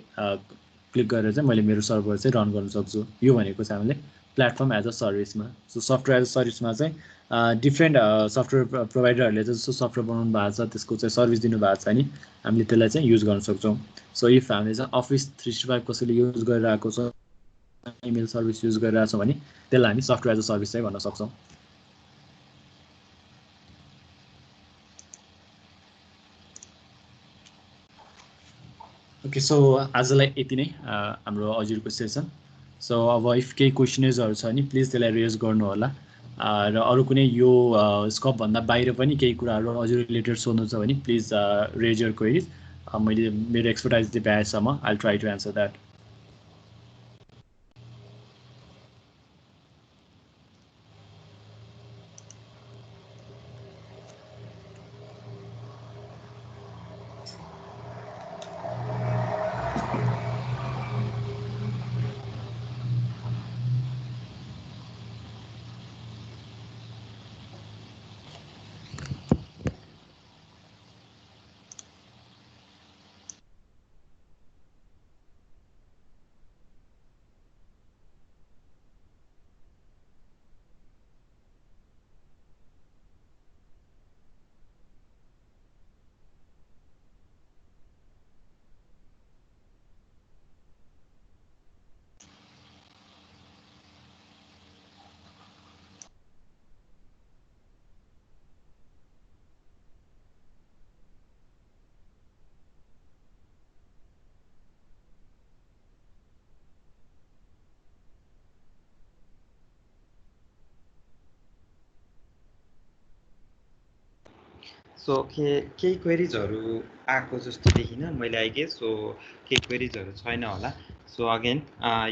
क्लिक गरेर चाहिँ मैले मेरो सर्भर चाहिँ रन गर्न सक्छु। यो भनेको चाहिँ हामीले प्लेटफर्म एज अ सर्भिसमा। सो सफ्टवेयर एज अ सर्भिसमा चाहिँ डिफ्रेन्ट सफ्टवेयर प्रोभाइडरहरूले चाहिँ जस्तो सफ्टवेयर बनाउनु भएको छ, त्यसको चाहिँ सर्भिस दिनुभएको छ नि, हामीले त्यसलाई चाहिँ युज गर्न सक्छौँ। सो इफ हामीले चाहिँ अफिस 365 कसैले युज गरिरहेको छ, इमेल सर्भिस युज गरिरहेको छौँ भने त्यसलाई हामी सफ्टवेयर एज अ सर्भिस चाहिँ भन्न सक्छौँ। ओके, सो आजलाई यति नै हाम्रो अजुरको सेसन। सो अब इफ केही क्वेसनेजहरू छ भने प्लिज त्यसलाई रेज गर्नु होला, र अरू कुनै यो स्कोपभन्दा बाहिर पनि केही कुराहरू अझै रिलेटेड सोध्नु छ भने प्लिज रेज यर क्वेरिज। मैले मेरो एक्सपर्टाइज दिए भ्याएसम्म I try to answer that. So केही क्वेरिजहरू आएको जस्तो देखिनँ मैले, आई गेस। सो केही क्वेरिजहरू छैन होला। सो अगेन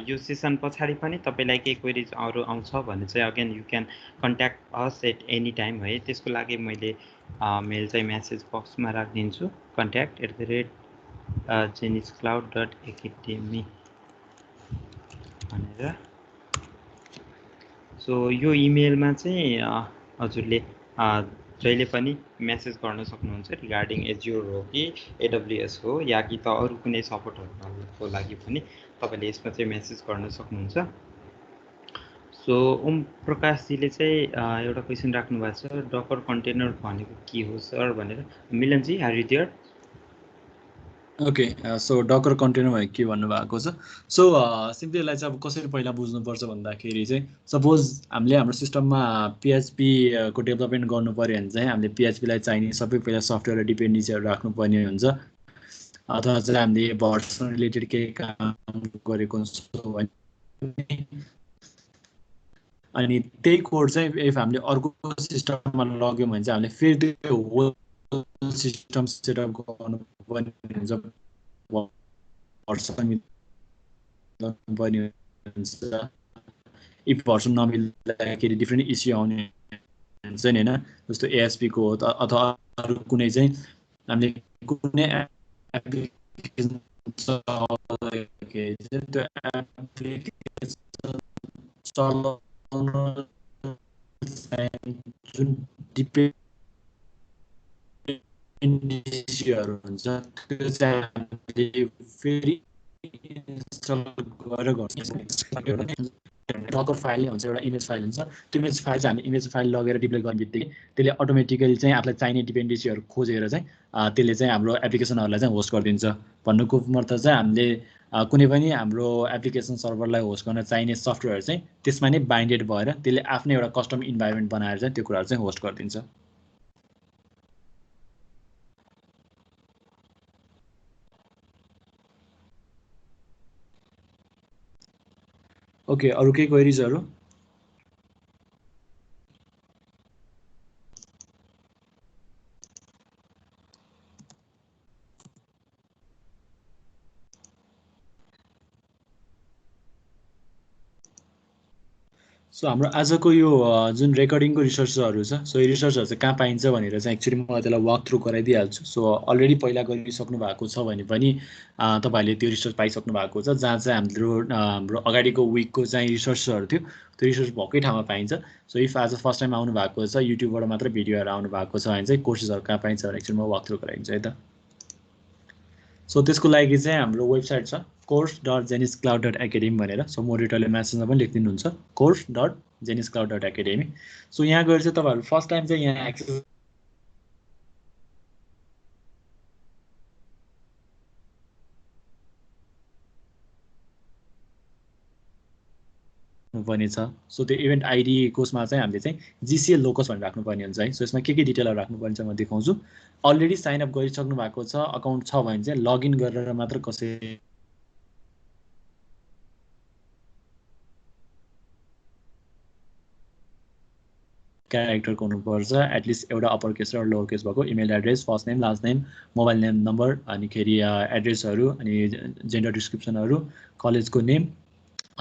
यो सेसन पछाडि पनि तपाईँलाई केही क्वेरिज अरू आउँछ भने चाहिँ again you can contact us at any time है। त्यसको लागि मैले मेल चाहिँ म्यासेज बक्समा राखिदिन्छु, contact@geniscloud.academy भनेर। सो यो इमेलमा चाहिँ हजुरले जहिले पनि मेसेज गर्न सक्नुहुन्छ रिगार्डिङ एज्योर हो कि एडब्ल्युएस हो, या कि त अरू कुनै सपोर्टहरूको लागि पनि तपाईँले यसमा चाहिँ मेसेज गर्न सक्नुहुन्छ। सो ओम प्रकाशजीले चाहिँ एउटा क्वेसन राख्नु भएको छ, डकर कन्टेनर भनेको के हो सर भनेर। Milan ji are you there? Okay, so docker container भनेको के भन्नुभएको छ। सो सिम्पली यसलाई चाहिँ अब कसरी पहिला बुझ्नुपर्छ भन्दाखेरि चाहिँ सपोज हामीले हाम्रो सिस्टममा पिएचपी को डेभलपमेन्ट गर्नु पऱ्यो भने चाहिँ हामीले पिएचपीलाई चाहिने सबै पहिला सफ्टवेयर डिपेन्डेन्सीहरू राख्नुपर्ने हुन्छ, अथवा चाहिँ हामीले भर्सन रिलेटेड केही काम गरेको हुन्छौँ भने, अनि त्यही कोड चाहिँ इफ हामीले अर्को सिस्टममा लग्यौँ भने चाहिँ हामीले फेरि त्यो होल सिस्टम सेटअप गर्नुपर्ने हुन्छ, भर्सन मिलाउनुपर्ने हुन्छ। इफ भर्सन नमिल्दाखेरि डिफ्रेन्ट इस्यु आउने हुन्छ नि होइन, जस्तो एएसपीको हो अथवा अरू कुनै चाहिँ हामीले कुनै एप्लिकेसन त्यो एप्लिकेसन चलाउन जुन डिपेन्डेन्सीहरू हुन्छ त्यो चाहिँ हामीले फेरि इन्स्टल गरेर गर्छ। डकर फाइल नै हुन्छ, एउटा इमेज फाइल हुन्छ, त्यो इमेज फाइल चाहिँ हामी इमेज फाइल लगेर डिप्लोय गर्ने बित्तिकै त्यसले अटोमेटिकली चाहिँ आफूलाई चाहिने डिपेन्डेन्सीहरू खोजेर चाहिँ त्यसले चाहिँ हाम्रो एप्लिकेसनहरूलाई चाहिँ होस्ट गरिदिन्छ। भन्नुको मतलब चाहिँ हामीले कुनै पनि हाम्रो एप्लिकेसन सर्भरलाई होस्ट गर्न चाहिने सफ्टवेयर चाहिँ त्यसमा नै बाइन्डेड भएर त्यसले आफ्नै एउटा कस्टम इन्भाइरोमेन्ट बनाएर चाहिँ त्यो कुराहरू चाहिँ होस्ट गरिदिन्छ। ओके, अरू केही क्वेरिजहरू? सो हाम्रो आजको यो जुन रेकर्डिङको रिसोर्सहरू छ, सो यो रिसोर्सहरू चाहिँ कहाँ पाइन्छ भनेर चाहिँ एक्चुअली म त्यसलाई वाक थ्रु गराइदिइहाल्छु। सो अलरेडी पहिला गरिसक्नु भएको छ भने पनि तपाईँहरूले त्यो रिसोर्स पाइसक्नु भएको छ, जहाँ चाहिँ हाम्रो अगाडिको विकको चाहिँ रिसोर्सहरू थियो, त्यो रिसोर्स भएकै ठाउँमा पाइन्छ। सो इफ आज फर्स्ट टाइम आउनु भएको छ, युट्युबबाट मात्र भिडियोहरू आउनु भएको छ भने चाहिँ कोर्सेसहरू कहाँ पाइन्छ भने एक्चुअली म वाक थ्रु गराइदिन्छु है त। सो त्यसको लागि चाहिँ हाम्रो वेबसाइट छ course.geniscloud.academy भनेर। सो मोडिटरले म्यासेजमा पनि लेखिदिनुहुन्छ course.geniscloud.academy। सो यहाँ गएर चाहिँ तपाईँहरू फर्स्ट टाइम चाहिँ यहाँ एक्सेस हुनुपर्ने छ। सो त्यो इभेन्ट आइडी कोर्समा चाहिँ हामीले चाहिँ जिसिएल लोकस भनेर राख्नुपर्ने हुन्छ है। सो यसमा के डिटेलहरू राख्नुपर्ने छ म देखाउँछु। अलरेडी साइन अप गरिसक्नु भएको छ, अकाउन्ट छ भने चाहिँ लगइन गरेर मात्र कसै क्यारेक्टरको हुनुपर्छ, एटलिस्ट एउटा अप्पर केस र लोवर केस भएको, email address, first name, last name, mobile name number, अनिखेरि एड्रेसहरू, अनि जेन्डर डिस्क्रिप्सनहरू, कलेजको नेम,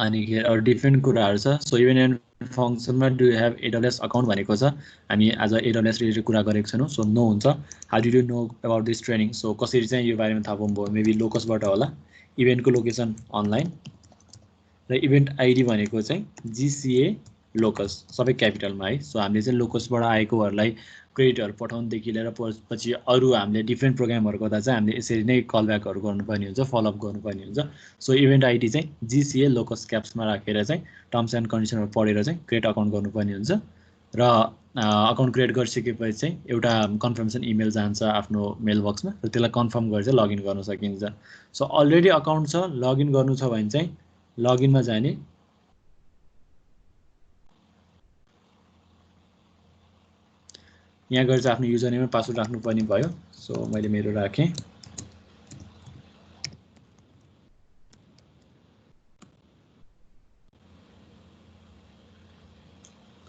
अनि अरू डिफ्रेन्ट कुराहरू छ। सो इभेन एन्ड फङ्सनमा डु हेभ एडब्ल्युएस अकाउन्ट भनेको छ, हामी आज एडब्ल्युएस रिलेटेड कुरा गरेको छैनौँ। सो नो हुन्छ, how do you know about this training. So कसरी चाहिँ यो बारेमा थाहा पाउनुभयो, मेबी लोकसबाट होला। इभेन्टको लोकेसन अनलाइन र इभेन्ट आइडी भनेको चाहिँ जिसिए लोकस, सबै क्यापिटलमा है। सो हामीले चाहिँ लोकसबाट आएकोहरूलाई क्रेडिटहरू पठाउनुदेखि लिएर पछि अरू हामीले डिफ्रेन्ट प्रोग्रामहरू गर्दा चाहिँ हामीले यसरी नै कलब्याकहरू गर्नुपर्ने हुन्छ, फलोअप गर्नुपर्ने हुन्छ। सो इभेन्ट आइडी चाहिँ जिसिए लोकस क्याप्समा राखेर चाहिँ टर्म्स एन्ड कन्डिसनहरू पढेर चाहिँ क्रिएट अकाउन्ट गर्नुपर्ने हुन्छ। र अकाउन्ट क्रिएट गरिसकेपछि चाहिँ एउटा कन्फर्मेसन इमेल जान्छ आफ्नो मेल बक्समा, र त्यसलाई कन्फर्म गरेर चाहिँ लगइन गर्न सकिन्छ। सो अलरेडी अकाउन्ट छ, लगइन गर्नु छ भने चाहिँ लगइनमा जाने, यहाँ गएर चाहिँ आफ्नो युजर नेम र पासवर्ड राख्नुपर्ने भयो। सो मैले मेरो राखेँ।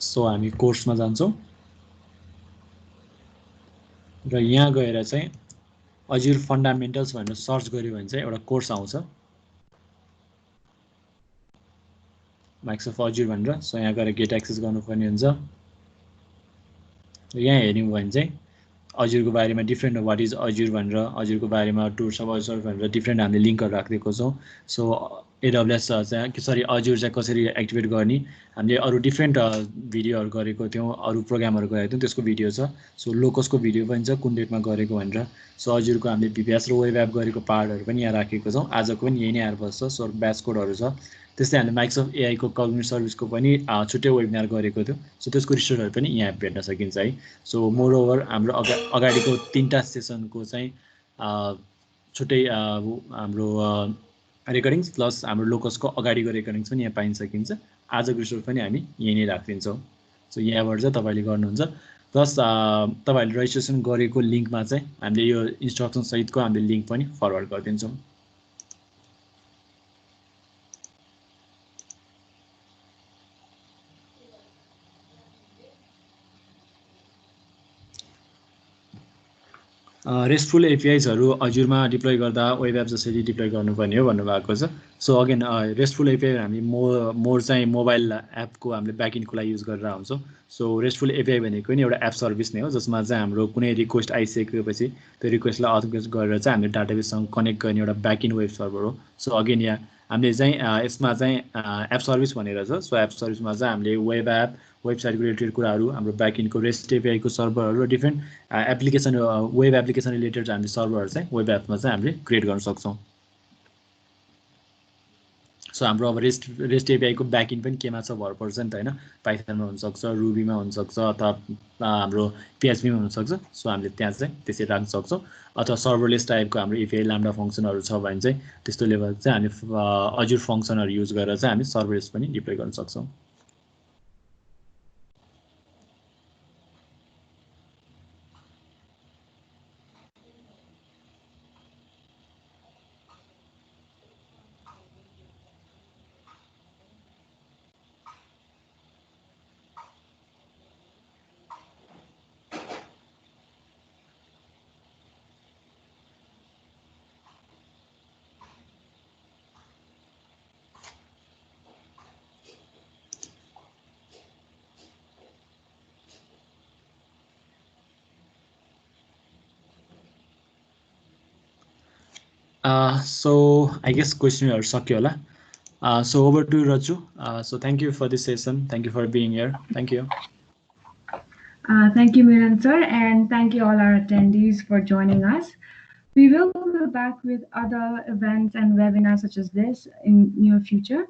सो हामी कोर्समा जान्छौँ र यहाँ गएर चाहिँ अजुर फन्डामेन्टल्स भनेर सर्च गऱ्यो भने चाहिँ एउटा कोर्स आउँछ माइक्रोसफ्ट अजुर भनेर। सो यहाँ गएर गेट एक्सेस गर्नुपर्ने हुन्छ। यहाँ हेऱ्यौँ भने चाहिँ अजुरको बारेमा डिफ्रेन्ट वाट इज अजुर भनेर, अजुरको बारेमा टुर्स अफ अजुर भनेर डिफ्रेन्ट हामीले लिङ्कहरू राखिदिएको छौँ। सो एडब्ल्युएस चाहिँ सरी अजुर चाहिँ कसरी एक्टिभेट गर्ने, हामीले अरू डिफ्रेन्ट भिडियोहरू गरेको थियौँ, अरू प्रोग्रामहरू गरेको थियौँ, त्यसको भिडियो छ। सो लोकसको भिडियो पनि छ, कुन डेटमा गरेको भनेर। सो अजुरको हामीले भिपिएस र वेब एप गरेको पार्टहरू पनि यहाँ राखेको छौँ। आजको पनि यही नै आएर बस्छ। सो ब्याच कोडहरू छ। त्यस्तै हामीले माइक्रोसफ्ट एआईको कग्निटिभ सर्भिसको पनि छुट्टै वेबिनार गरेको थियो। सो त्यसको रिसोर्सहरू पनि यहाँ भेट्न सकिन्छ है। सो मोरओभर हाम्रो अगाडिको 3टा सेसनको चाहिँ छुट्टै हाम्रो रेकर्डिङ्स प्लस हाम्रो लोकसको अगाडिको रेकर्डिङ्स पनि यहाँ पाइन सकिन्छ। आजको रिसोर्स पनि हामी यहीँ नै राखिदिन्छौँ। सो यहाँबाट चाहिँ तपाईँले गर्नुहुन्छ। प्लस तपाईँहरूले रेजिस्ट्रेसन गरेको लिङ्कमा चाहिँ हामीले यो इन्स्ट्रक्सन सहितको हामीले लिङ्क पनि फरवर्ड गरिदिन्छौँ। रेस्टफुल एपिआइजहरू अजुरमा डिप्लोय गर्दा वेब एप जसरी डिप्लोय गर्नुपर्ने हो भन्नुभएको छ। सो अगेन रेस्टफुल एपिआई हामी मोर चाहिँ मोबाइल एपको हामीले ब्याकइन्डको लागि युज गरेर आउँछौँ। सो रेस्टफुल एपिआई भनेको नि एउटा एप सर्भिस नै हो, जसमा चाहिँ हाम्रो कुनै रिक्वेस्ट आइसकेपछि त्यो रिक्वेस्टलाई अथोराइज गरेर चाहिँ हामीले डाटाबेससँग कनेक्ट गर्ने एउटा ब्याकइन्ड वेब सर्भर हो। सो अगेन यहाँ हामीले चाहिँ यसमा चाहिँ एप सर्भिस भनेर छ। सो एप सर्भिसमा चाहिँ हामीले वेब एप, वेबसाइटको रिलेटेड कुराहरू, हाम्रो ब्याकइन्डको रेस्ट एपिआईको सर्भरहरू र different application web application related हामीले सर्भरहरू चाहिँ वेब एपमा चाहिँ हामीले क्रिएट गर्न सक्छौँ। सो हाम्रो अब रेस्ट एपिआईको ब्याकइन्ड पनि केमा छ भर पर्छ नि त होइन, पाइथनमा हुनसक्छ, रुबीमा हुनसक्छ, अथवा हाम्रो पिएचपीमा हुनसक्छ। सो हामीले त्यहाँ चाहिँ त्यसरी राख्न सक्छौँ। अथवा सर्भरलेस टाइपको हाम्रो एपिआई ल्याम्डा फङ्सनहरू छ भने चाहिँ त्यस्तो लेभल चाहिँ हामी अजुर फङ्सनहरू युज गरेर चाहिँ हामी सर्भरलेस पनि डिप्लोय गर्न सक्छौँ। So I guess questionहरू सक्यो होला. So over to you, Raju. So thank you for this session. Thank you for being here. Thank you. Thank you, Milan sir, and thank you all our attendees for joining us. We will be back with other events and webinars such as this in near future.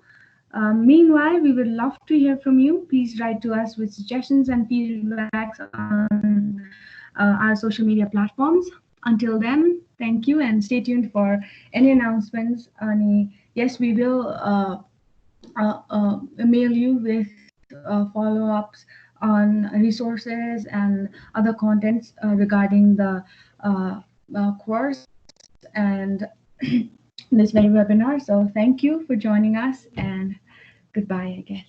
Meanwhile, we would love to hear from you. Please write to us with suggestions and feedbacks on our social media platforms. Until then, thank you and stay tuned for any announcements. Yes, we will mail you with follow-ups on resources and other contents regarding the course and this very webinar. So thank you for joining us and goodbye, I guess.